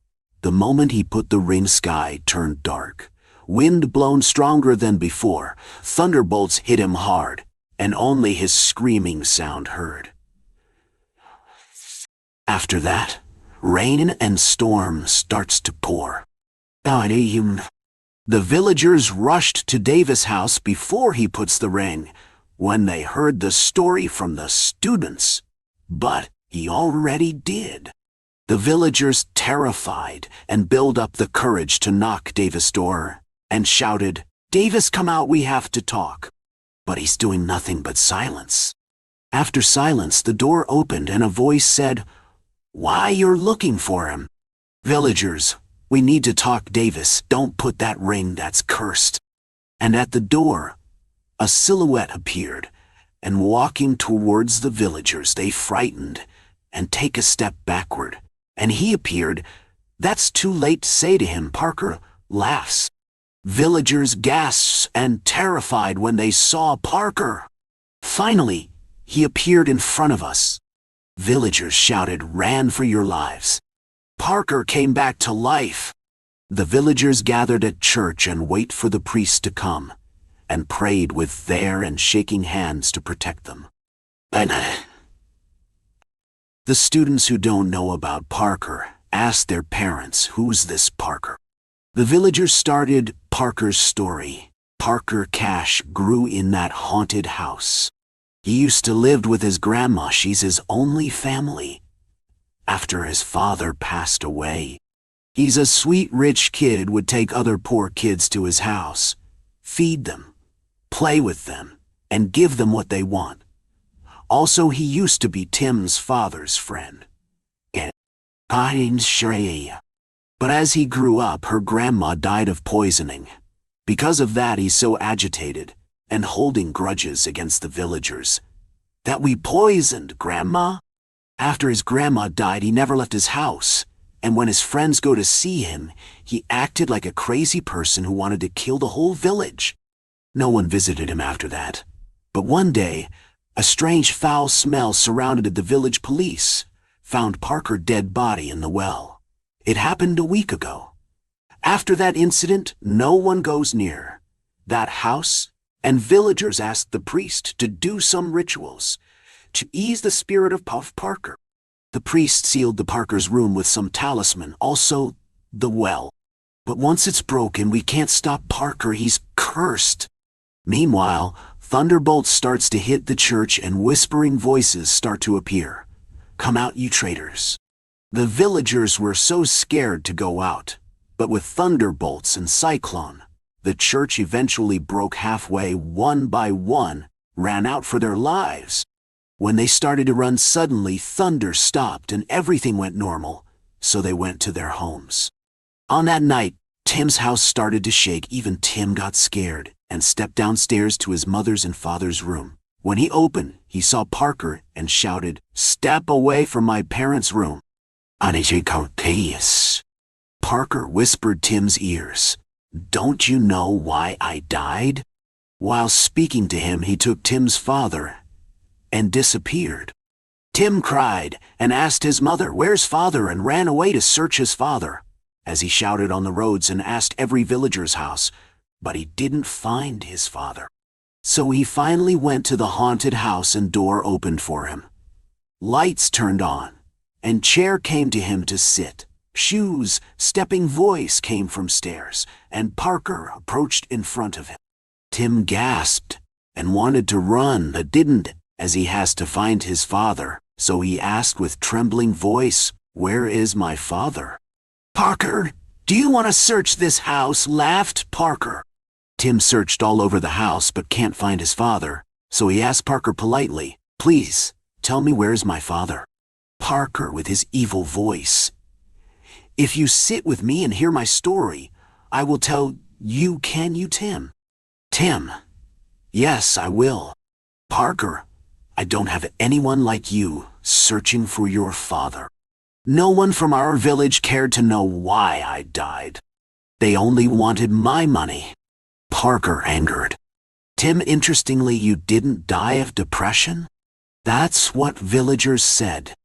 Speaker 1: The moment he put the ring, sky turned dark. Wind blown stronger than before. Thunderbolts hit him hard, and only his screaming sound heard. After that, rain and storm starts to pour. The villagers rushed to Davis' house before he puts the ring, when they heard the story from the students. But he already did. The villagers, terrified, and build up the courage to knock Davis' door, and shouted, Davis, come out, we have to talk. But he's doing nothing but silence. After silence, the door opened and a voice said, Why, you're looking for him. Villagers, we need to talk, Davis, don't put that ring, that's cursed. And at the door, a silhouette appeared, and walking towards the villagers, they frightened and take a step backward. And he appeared. That's too late to say to him. Parker laughs. Villagers gasps and terrified when they saw Parker. Finally, he appeared in front of us. Villagers shouted, ran for your lives. Parker came back to life. The villagers gathered at church and wait for the priest to come, and prayed with their and shaking hands to protect them. The students who don't know about Parker asked their parents, who's this Parker? The villagers started Parker's story. Parker Cash grew in that haunted house. He used to live with his grandma, she's his only family. After his father passed away, he's a sweet rich kid, would take other poor kids to his house, feed them, play with them, and give them what they want. Also, he used to be Tim's father's friend. But as he grew up, her grandma died of poisoning. Because of that, he's so agitated and holding grudges against the villagers. That we poisoned Grandma? After his grandma died, he never left his house. And when his friends go to see him, he acted like a crazy person who wanted to kill the whole village. No one visited him after that. But one day, a strange foul smell surrounded the village police, found Parker's dead body in the well. It happened a week ago. After that incident, no one goes near that house, and villagers asked the priest to do some rituals to ease the spirit of Parker. The priest sealed the Parker's room with some talisman, also the well. But once it's broken, we can't stop Parker, he's cursed. Meanwhile, thunderbolts starts to hit the church and whispering voices start to appear. Come out, you traitors. The villagers were so scared to go out, but with thunderbolts and cyclone, the church eventually broke halfway. One by one, ran out for their lives. When they started to run, suddenly thunder stopped and everything went normal, so they went to their homes. On that night, Tim's house started to shake. Even Tim got scared and stepped downstairs to his mother's and father's room. When he opened, he saw Parker and shouted, "Step away from my parents' room." Parker whispered Tim's ears, "Don't you know why I died?" While speaking to him, he took Tim's father and disappeared. Tim cried and asked his mother, "Where's father?" and ran away to search his father, as he shouted on the roads and asked every villager's house, but he didn't find his father. So he finally went to the haunted house and door opened for him. Lights turned on, and chair came to him to sit. Shoes, stepping voice came from stairs, and Parker approached in front of him. Tim gasped and wanted to run, but didn't, as he has to find his father, so he asked with trembling voice, "Where is my father?" "Parker, do you want to search this house?" laughed Parker. Tim searched all over the house but can't find his father, so he asked Parker politely, "Please, tell me where's my father." Parker, with his evil voice, "If you sit with me and hear my story, I will tell you, can you, Tim?" Tim, "Yes, I will." Parker, "I don't have anyone like you searching for your father. No one from our village cared to know why I died. They only wanted my money." Parker, angered, "Tim, interestingly, you didn't die of depression? That's what villagers said."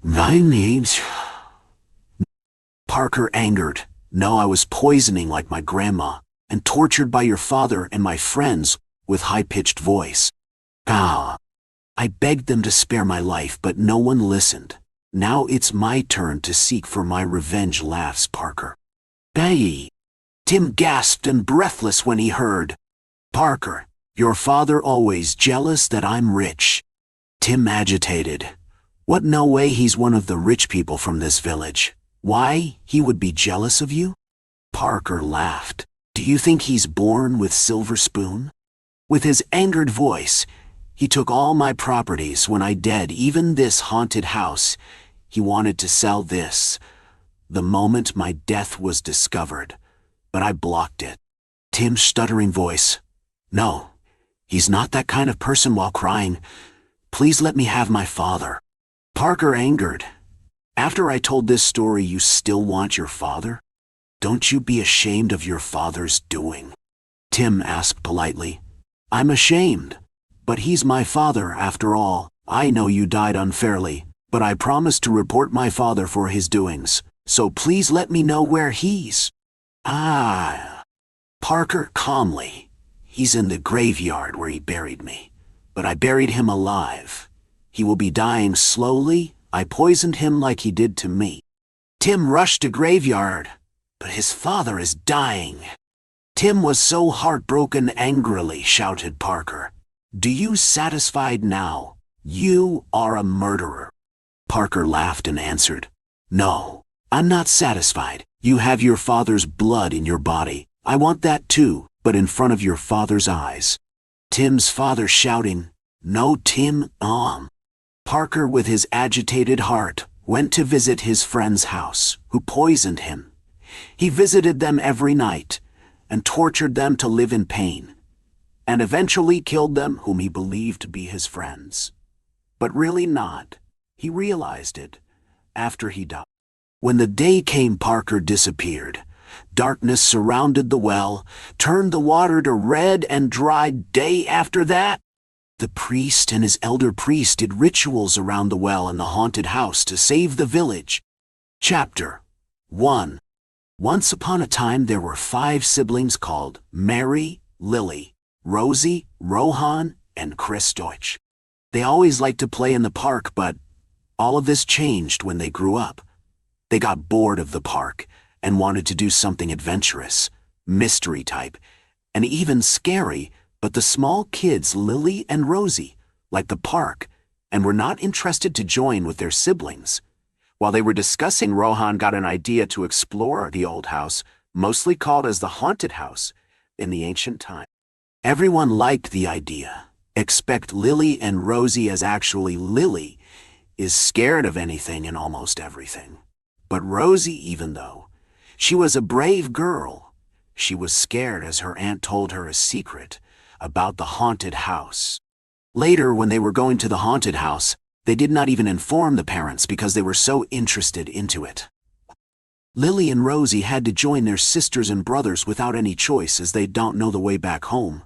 Speaker 1: "My name's..." Parker, angered, "No, I was poisoning like my grandma, and tortured by your father and my friends," with high-pitched voice. "Ah. I begged them to spare my life, but no one listened. Now it's my turn to seek for my revenge," laughs Parker. "Hey!" Tim gasped and breathless when he heard. "Parker, your father always jealous that I'm rich." Tim, agitated, "What? No way, he's one of the rich people from this village. Why, he would be jealous of you?" Parker laughed. "Do you think he's born with silver spoon?" With his angered voice, "He took all my properties when I dead, even this haunted house. He wanted to sell this the moment my death was discovered, but I blocked it." Tim's stuttering voice, "No, he's not that kind of person," while crying, "Please let me have my father." Parker, angered, "After I told this story, you still want your father? Don't you be ashamed of your father's doing?" Tim asked politely, "I'm ashamed, but he's my father after all. I know you died unfairly, but I promised to report my father for his doings, so please let me know where he's." "Ah." Parker, calmly, "He's in the graveyard where he buried me, but I buried him alive. He will be dying slowly. I poisoned him like he did to me." Tim rushed to graveyard, "But his father is dying." Tim was so heartbroken, angrily shouted Parker, "Do you satisfied now? You are a murderer." Parker laughed and answered, "No, I'm not satisfied. You have your father's blood in your body. I want that too, but in front of your father's eyes." Tim's father shouting, "No, Tim, Parker, with his agitated heart, went to visit his friend's house, who poisoned him. He visited them every night and tortured them to live in pain, and eventually killed them whom he believed to be his friends. But really not. He realized it after he died. When the day came, Parker disappeared. Darkness surrounded the well, turned the water to red and dried day after that. The priest and his elder priest did rituals around the well and the haunted house to save the village. Chapter 1. Once upon a time there were 5 siblings called Mary, Lily, Rosie, Rohan, and Chris Deutsch. They always liked to play in the park, but all of this changed when they grew up. They got bored of the park and wanted to do something adventurous, mystery type, and even scary, but the small kids, Lily and Rosie, liked the park and were not interested to join with their siblings. While they were discussing, Rohan got an idea to explore the old house, mostly called as the haunted house, in the ancient time. Everyone liked the idea, except Lily and Rosie, as actually Lily is scared of anything and almost everything. But Rosie, even though she was a brave girl, she was scared as her aunt told her a secret about the haunted house. Later, when they were going to the haunted house, they did not even inform the parents because they were so interested into it. Lily and Rosie had to join their sisters and brothers without any choice, as they don't know the way back home.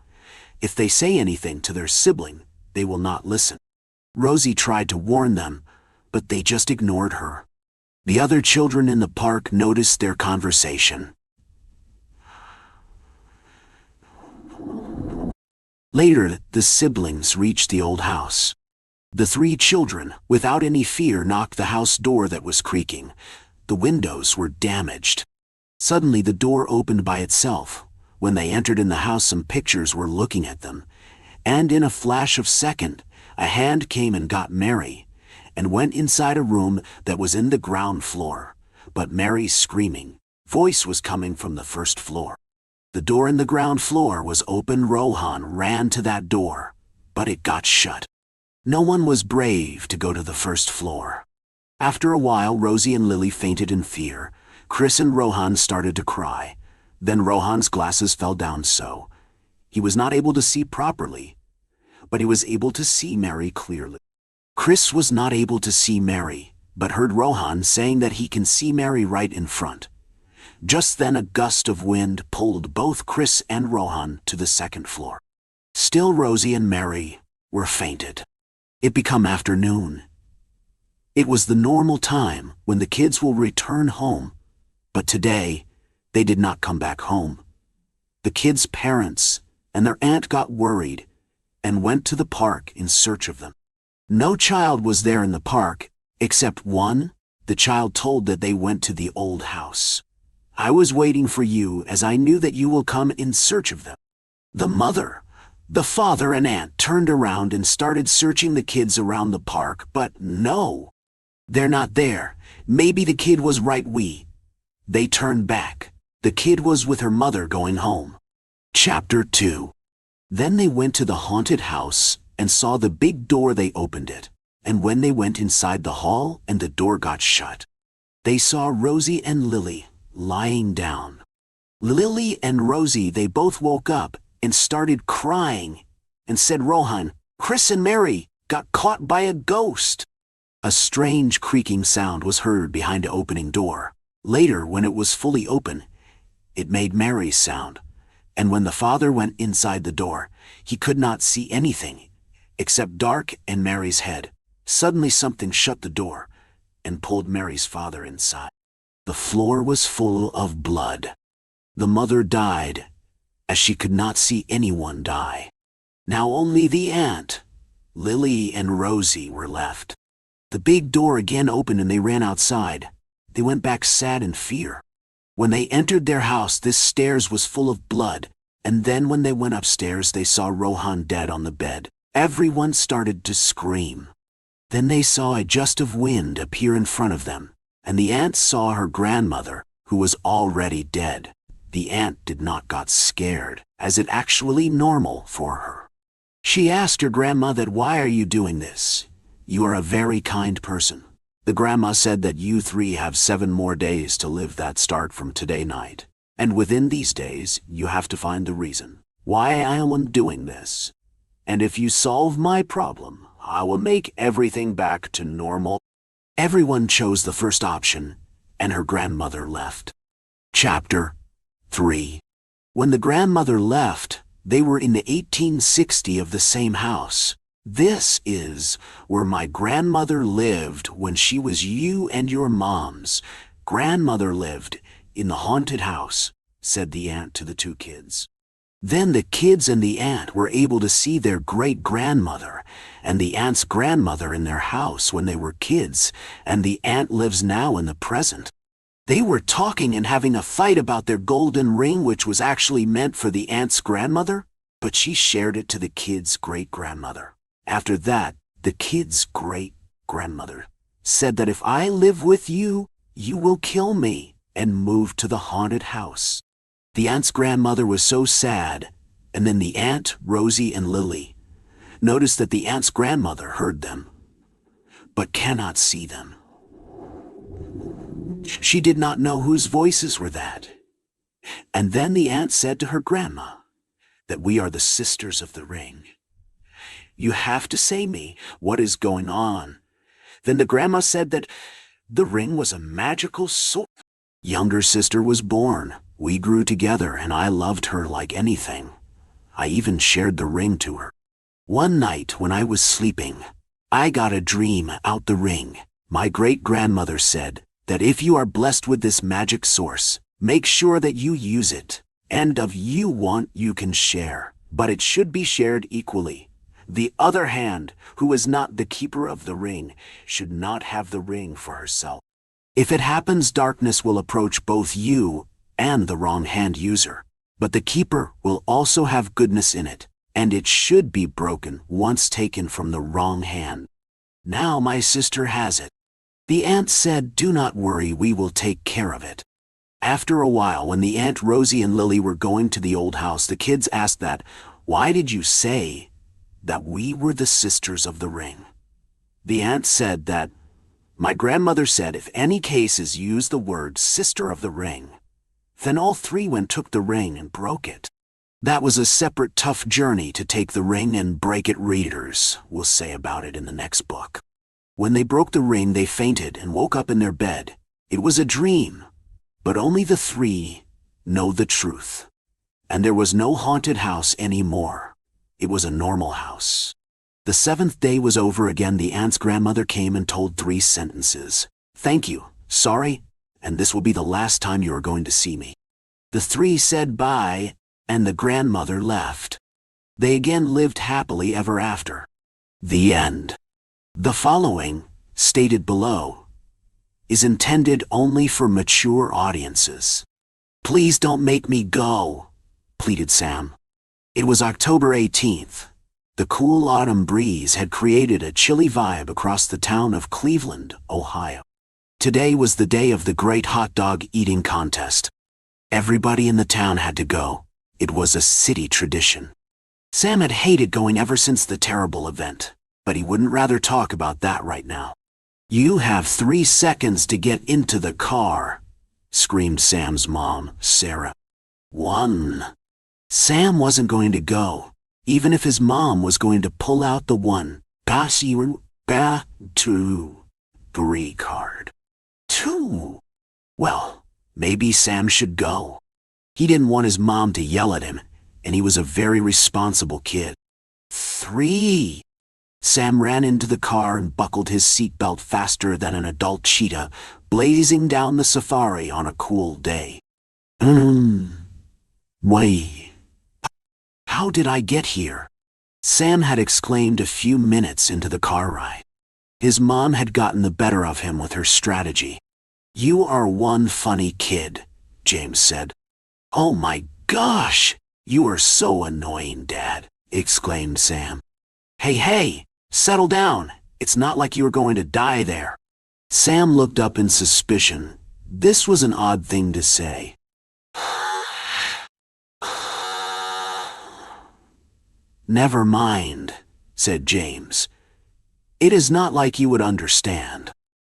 Speaker 1: If they say anything to their sibling, they will not listen. Rosie tried to warn them, but they just ignored her. The other children in the park noticed their conversation. Later, the siblings reached the old house. The 3 children, without any fear, knocked the house door that was creaking. The windows were damaged. Suddenly, the door opened by itself. When they entered in the house, some pictures were looking at them. And in a flash of second, a hand came and got Mary, and went inside a room that was in the ground floor. But Mary's screaming voice was coming from the first floor. The door in the ground floor was open. Rohan ran to that door, but it got shut. No one was brave to go to the first floor. After a while, Rosie and Lily fainted in fear. Chris and Rohan started to cry. Then Rohan's glasses fell down, so he was not able to see properly, but he was able to see Mary clearly. Chris was not able to see Mary, but heard Rohan saying that he can see Mary right in front. Just then a gust of wind pulled both Chris and Rohan to the second floor. Still Rosie and Mary were fainted. It became afternoon. It was the normal time when the kids will return home, but today they did not come back home. The kids' parents and their aunt got worried and went to the park in search of them. No child was there in the park, except one. The child told that they went to the old house. I was waiting for you, as I knew that you will come in search of them. The mother, the father, and aunt turned around and started searching the kids around the park, but no, they're not there. Maybe the kid was right. They turned back. The kid was with her mother going home. Chapter 2. Then they went to the haunted house and saw the big door. They opened it, and when they went inside the hall and the door got shut, they saw Rosie and Lily lying down. Lily and Rosie, they both woke up and started crying and said, Rohan, Chris and Mary got caught by a ghost. A strange creaking sound was heard behind the opening door. Later, when it was fully open, it made Mary's sound, and when the father went inside the door, he could not see anything except dark and Mary's head. Suddenly something shut the door and pulled Mary's father inside. The floor was full of blood. The mother died, as she could not see anyone die. Now only the aunt, Lily, and Rosie were left. The big door again opened and they ran outside. They went back sad in fear. When they entered their house, this stairs was full of blood, and then when they went upstairs, they saw Rohan dead on the bed. Everyone started to scream. Then they saw a gust of wind appear in front of them, and the aunt saw her grandmother, who was already dead. The aunt did not got scared, as it actually normal for her. She asked her grandma that, why are you doing this? You are a very kind person. The grandma said that you 3 have 7 more days to live that start from today night. And within these days, you have to find the reason why I am doing this. And if you solve my problem, I will make everything back to normal. Everyone chose the first option, and her grandmother left. Chapter 3. When the grandmother left, they were in the 1860 of the same house. This is where my grandmother lived when she was you and your mom's grandmother lived in the haunted house, said the aunt to the two kids. Then the kids and the aunt were able to see their great-grandmother and the aunt's grandmother in their house when they were kids, and the aunt lives now in the present. They were talking and having a fight about their golden ring, which was actually meant for the aunt's grandmother, but she shared it to the kids' great-grandmother. After that, the kids' great-grandmother said that if I live with you, you will kill me, and moved to the haunted house. The aunt's grandmother was so sad, and then the aunt, Rosie and Lily, noticed that the aunt's grandmother heard them, but cannot see them. She did not know whose voices were that. And then the aunt said to her grandma that we are the sisters of the ring. You have to say me what is going on. Then the grandma said that the ring was a magical sword. Younger sister was born. We grew together and I loved her like anything. I even shared the ring to her. One night when I was sleeping, I got a dream out the ring. My great-grandmother said that if you are blessed with this magic source, make sure that you use it. And if you want, you can share, but it should be shared equally. The other hand, who is not the keeper of the ring, should not have the ring for herself. If it happens, darkness will approach both you and the wrong hand user, but the keeper will also have goodness in it, and it should be broken once taken from the wrong hand. Now my sister has it. The aunt said, do not worry, we will take care of it. After a while, when the aunt Rosie and Lily were going to the old house, the kids asked that, why did you say that we were the sisters of the ring? The aunt said that, my grandmother said if any cases use the word sister of the ring, then all three took the ring and broke it. That was a separate tough journey to take the ring and break it. Readers will say about it in the next book. When they broke the ring, they fainted and woke up in their bed. It was a dream, but only the three know the truth. And there was no haunted house anymore. It was a normal house. The seventh day was over again. The aunt's grandmother came and told 3 sentences. Thank you, sorry, and this will be the last time you are going to see me. The 3 said bye, and the grandmother left. They again lived happily ever after. The end. The following, stated below, is intended only for mature audiences. Please don't make me go, pleaded Sam. It was October 18th. The cool autumn breeze had created a chilly vibe across the town of Cleveland, Ohio. Today was the day of the great hot dog eating contest. Everybody in the town had to go. It was a city tradition. Sam had hated going ever since the terrible event, but he wouldn't rather talk about that right now. You have 3 seconds to get into the car, screamed Sam's mom, Sarah. 1. Sam wasn't going to go, even if his mom was going to pull out the 1, 2, 3 card. 2. Well, maybe Sam should go. He didn't want his mom to yell at him, and he was a very responsible kid. 3. Sam ran into the car and buckled his seatbelt faster than an adult cheetah, blazing down the safari on a cool day. Wait. How did I get here? Sam had exclaimed a few minutes into the car ride. His mom had gotten the better of him with her strategy. You are one funny kid, James said. Oh my gosh, you are so annoying, Dad, exclaimed Sam. Hey, settle down. It's not like you were going to die there. Sam looked up in suspicion. This was an odd thing to say. Never mind, said James. It is not like you would understand.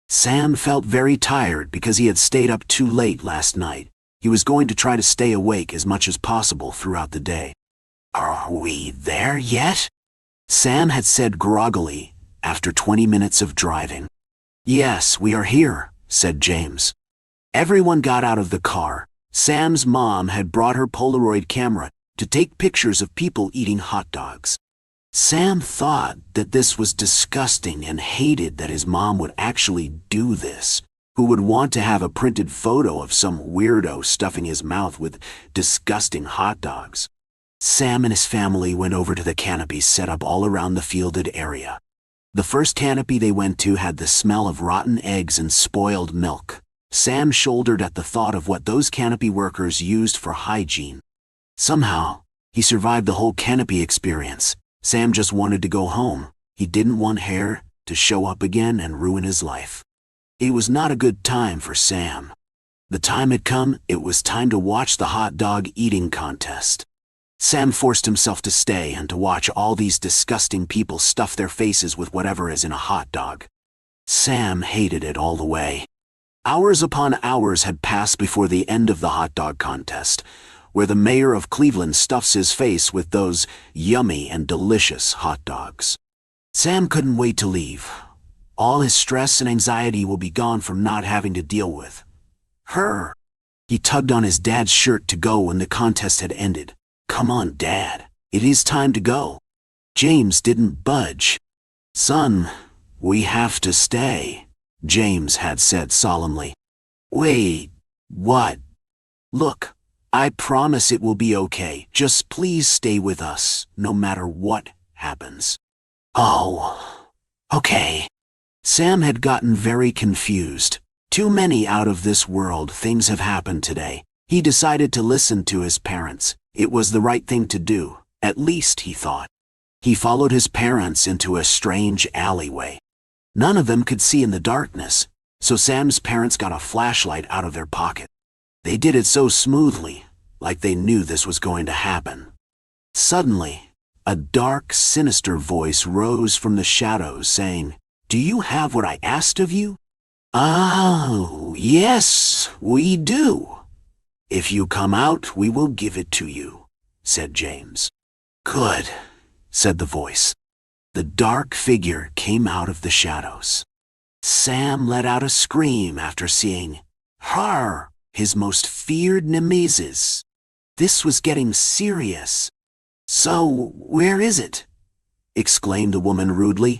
Speaker 1: Sam felt very tired because he had stayed up too late last night. He was going to try to stay awake as much as possible throughout the day. Are we there yet? Sam had said groggily after 20 minutes of driving. Yes, we are here, said James. Everyone got out of the car. Sam's mom had brought her Polaroid camera to take pictures of people eating hot dogs. Sam thought that this was disgusting and hated that his mom would actually do this. Who would want to have a printed photo of some weirdo stuffing his mouth with disgusting hot dogs? Sam and his family went over to the canopies set up all around the fielded area. The first canopy they went to had the smell of rotten eggs and spoiled milk. Sam shouldered at the thought of what those canopy workers used for hygiene. Somehow, he survived the whole canopy experience. Sam just wanted to go home. He didn't want Hare to show up again and ruin his life. It was not a good time for Sam. The time had come. It was time to watch the hot dog eating contest. Sam forced himself to stay and to watch all these disgusting people stuff their faces with whatever is in a hot dog. Sam hated it all the way. Hours upon hours had passed before the end of the hot dog contest, where the mayor of Cleveland stuffs his face with those yummy and delicious hot dogs. Sam couldn't wait to leave. All his stress and anxiety will be gone from not having to deal with her. He tugged on his dad's shirt to go when the contest had ended. "Come on, Dad. It is time to go." James didn't budge. "Son, we have to stay," James had said solemnly. "Wait, what?" "Look, I promise it will be okay. Just please stay with us, no matter what happens." "Oh, okay." Sam had gotten very confused. Too many out-of-this-world things have happened today. He decided to listen to his parents. It was the right thing to do, at least he thought. He followed his parents into a strange alleyway. None of them could see in the darkness, so Sam's parents got a flashlight out of their pocket. They did it so smoothly, like they knew this was going to happen. Suddenly, a dark, sinister voice rose from the shadows saying, "Do you have what I asked of you?" "Oh, yes, we do. If you come out, we will give it to you," said James. "Good," said the voice. The dark figure came out of the shadows. Sam let out a scream after seeing her, his most feared nemesis. This was getting serious. "So, where is it?" exclaimed the woman rudely.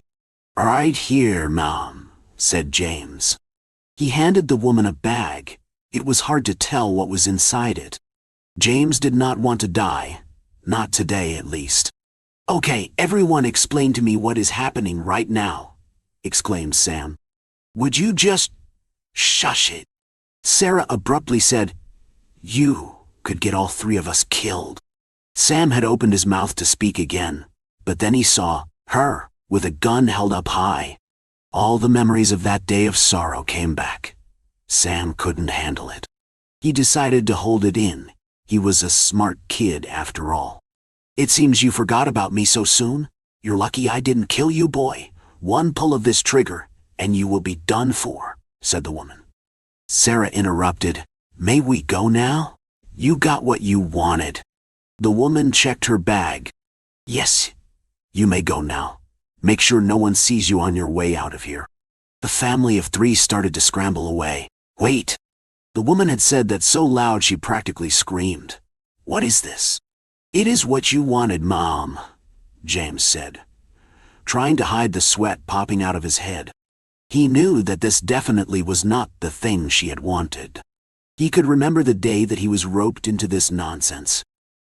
Speaker 1: "Right here, Mom," said James. He handed the woman a bag. It was hard to tell what was inside it. James did not want to die. Not today, at least. "Okay, everyone explain to me what is happening right now," exclaimed Sam. "Would you just shush it?" Sarah abruptly said, "You could get all three of us killed." Sam had opened his mouth to speak again, but then he saw her with a gun held up high. All the memories of that day of sorrow came back. Sam couldn't handle it. He decided to hold it in. He was a smart kid after all. "It seems you forgot about me so soon. You're lucky I didn't kill you, boy. One pull of this trigger, and you will be done for," said the woman. Sarah interrupted. "May we go now? You got what you wanted." The woman checked her bag. "Yes, you may go now. Make sure no one sees you on your way out of here." The family of three started to scramble away. "Wait!" The woman had said that so loud she practically screamed. "What is this?" "It is what you wanted, Mom," James said, trying to hide the sweat popping out of his head. He knew that this definitely was not the thing she had wanted. He could remember the day that he was roped into this nonsense.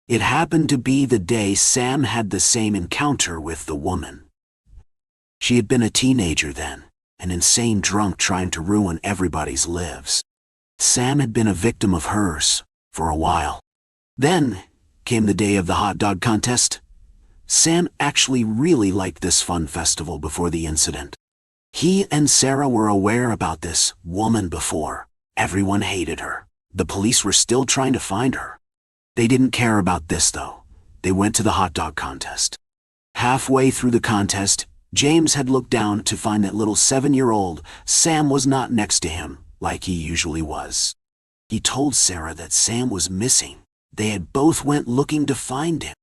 Speaker 1: It happened to be the day Sam had the same encounter with the woman. She had been a teenager then, an insane drunk trying to ruin everybody's lives. Sam had been a victim of hers for a while. Then came the day of the hot dog contest. Sam actually really liked this fun festival before the incident. He and Sarah were aware about this woman before. Everyone hated her. The police were still trying to find her. They didn't care about this, though. They went to the hot dog contest. Halfway through the contest, James had looked down to find that little 7-year-old Sam was not next to him, like he usually was. He told Sarah that Sam was missing. They had both went looking to find him.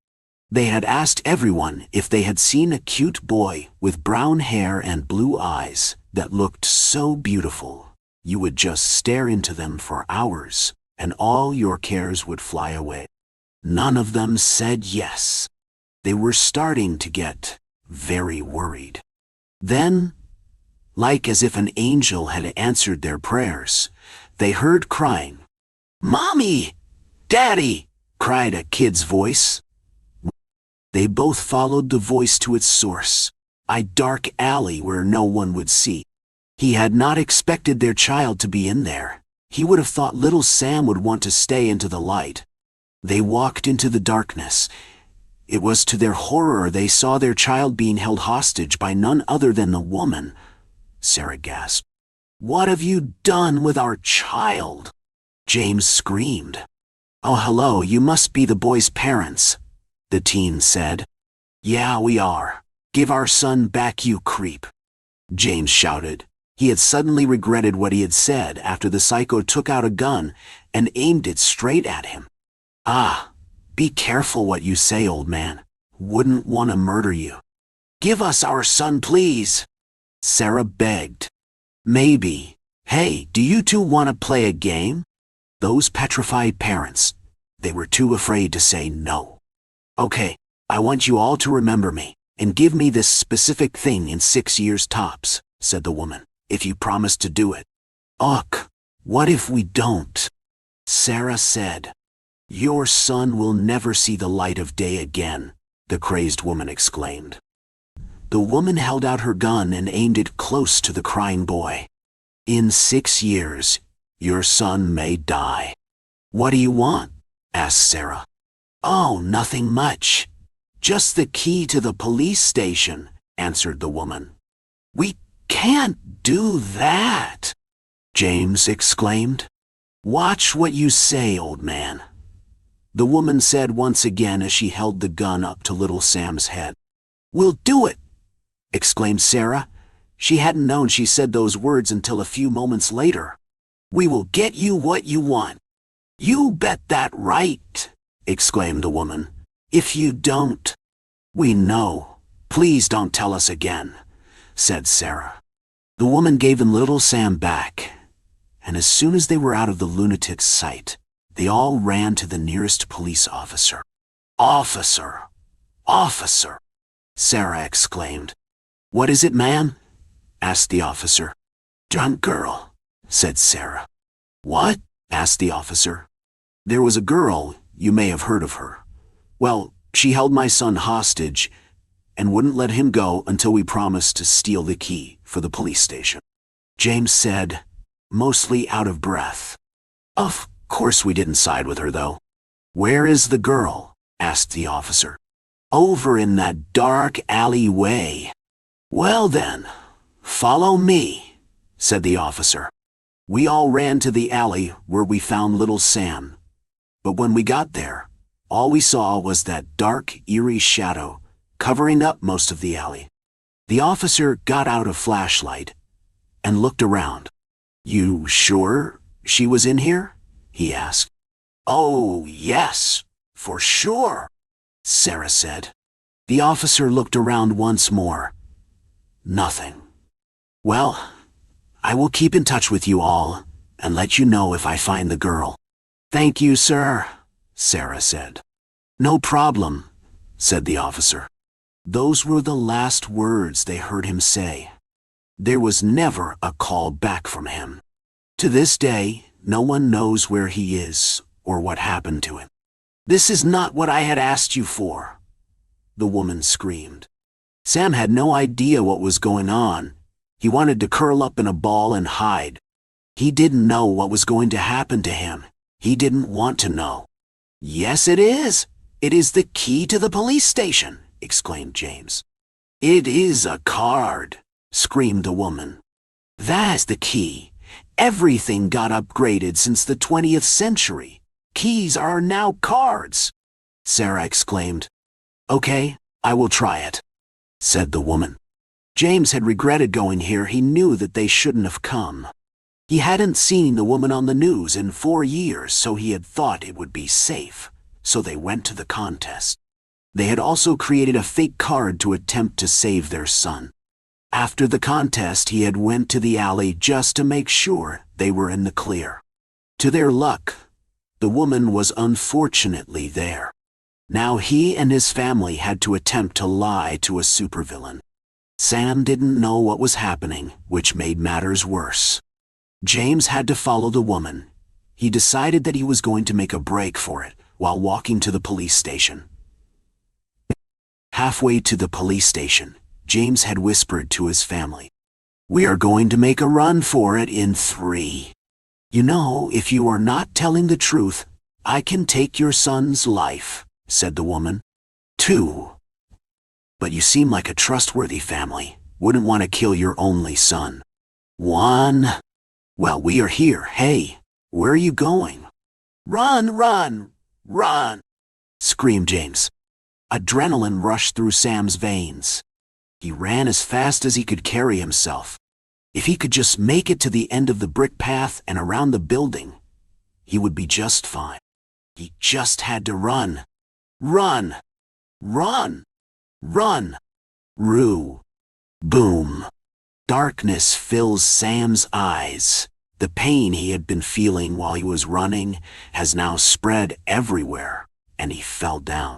Speaker 1: They had asked everyone if they had seen a cute boy with brown hair and blue eyes that looked so beautiful, you would just stare into them for hours and all your cares would fly away. None of them said yes. They were starting to get very worried. Then, like as if an angel had answered their prayers, they heard crying. "Mommy! Daddy!" cried a kid's voice. They both followed the voice to its source, a dark alley where no one would see. He had not expected their child to be in there. He would have thought little Sam would want to stay into the light. They walked into the darkness. It was to their horror they saw their child being held hostage by none other than the woman. Sarah gasped. "What have you done with our child?" James screamed. "Oh, hello, you must be the boy's parents," the teen said. "Yeah, we are. Give our son back, you creep," James shouted. He had suddenly regretted what he had said after the psycho took out a gun and aimed it straight at him. "Ah, be careful what you say, old man. Wouldn't want to murder you." "Give us our son, please," Sarah begged. "Maybe. Hey, do you two want to play a game?" Those petrified parents, they were too afraid to say no. "Okay, I want you all to remember me, and give me this specific thing in 6 years tops," said the woman, "if you promise to do it." "Ugh, what if we don't?" Sarah said. "Your son will never see the light of day again," the crazed woman exclaimed. The woman held out her gun and aimed it close to the crying boy. "In 6 years, your son may die." "What do you want?" asked Sarah. "Oh, nothing much. Just the key to the police station," answered the woman. "We can't do that," James exclaimed. "Watch what you say, old man," the woman said once again as she held the gun up to little Sam's head. "We'll do it," exclaimed Sarah. She hadn't known she said those words until a few moments later. "We will get you what you want." "You bet that right," exclaimed the woman. "If you don't—" "We know. Please don't tell us again," said Sarah. The woman gave them little Sam back, and as soon as they were out of the lunatic's sight, they all ran to the nearest police officer. "Officer! Officer!" Sarah exclaimed. "What is it, ma'am?" asked the officer. "Drunk girl," said Sarah. "What?" asked the officer. "There was a girl, you may have heard of her. Well, she held my son hostage and wouldn't let him go until we promised to steal the key for the police station," James said, mostly out of breath. "Of course we didn't side with her, though." "Where is the girl?" asked the officer. "Over in that dark alleyway." "Well then, follow me," said the officer. We all ran to the alley where we found little Sam. But when we got there, all we saw was that dark, eerie shadow covering up most of the alley. The officer got out a flashlight and looked around. "You sure she was in here?" he asked. "Oh, yes, for sure," Sarah said. The officer looked around once more. Nothing. "Well, I will keep in touch with you all and let you know if I find the girl." "Thank you, sir," Sarah said. "No problem," said the officer. Those were the last words they heard him say. There was never a call back from him. To this day, no one knows where he is or what happened to him. "This is not what I had asked you for," the woman screamed. Sam had no idea what was going on. He wanted to curl up in a ball and hide. He didn't know what was going to happen to him. He didn't want to know. "Yes, it is. It is the key to the police station," exclaimed James. "It is a card," screamed the woman. "That's the key. Everything got upgraded since the 20th century. Keys are now cards," Sarah exclaimed. "Okay, I will try it," said the woman. James had regretted going here. He knew that they shouldn't have come. He hadn't seen the woman on the news in 4 years, so he had thought it would be safe. So they went to the contest. They had also created a fake card to attempt to save their son. After the contest, he had went to the alley just to make sure they were in the clear. To their luck, The woman was unfortunately there. Now he and his family had to attempt to lie to a supervillain. Sam didn't know what was happening, which made matters worse. James had to follow the woman. He decided that he was going to make a break for it while walking to the police station. Halfway to the police station, James had whispered to his family, "We are going to make a run for it in 3. You know, if you are not telling the truth, I can take your son's life," said the woman. 2. But you seem like a trustworthy family. Wouldn't want to kill your only son. 1. Well, we are here. Hey, where are you going? Run, run, run, screamed James. Adrenaline rushed through Sam's veins. He ran as fast as he could carry himself. If he could just make it to the end of the brick path and around the building, he would be just fine. He just had to run. Run! Run! Run! Roo! Boom! Darkness fills Sam's eyes. The pain he had been feeling while he was running has now spread everywhere, and he fell down.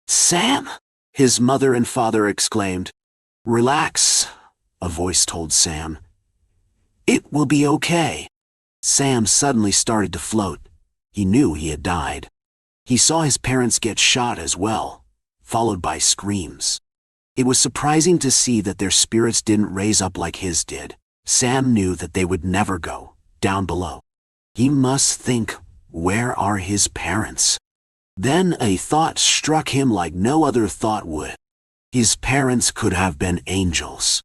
Speaker 1: "Sam!" his mother and father exclaimed. "Relax," a voice told Sam. "It will be okay." Sam suddenly started to float. He knew he had died. He saw his parents get shot as well, followed by screams. It was surprising to see that their spirits didn't raise up like his did. Sam knew that they would never go down below. He must think, where are his parents? Then a thought struck him like no other thought would. His parents could have been angels.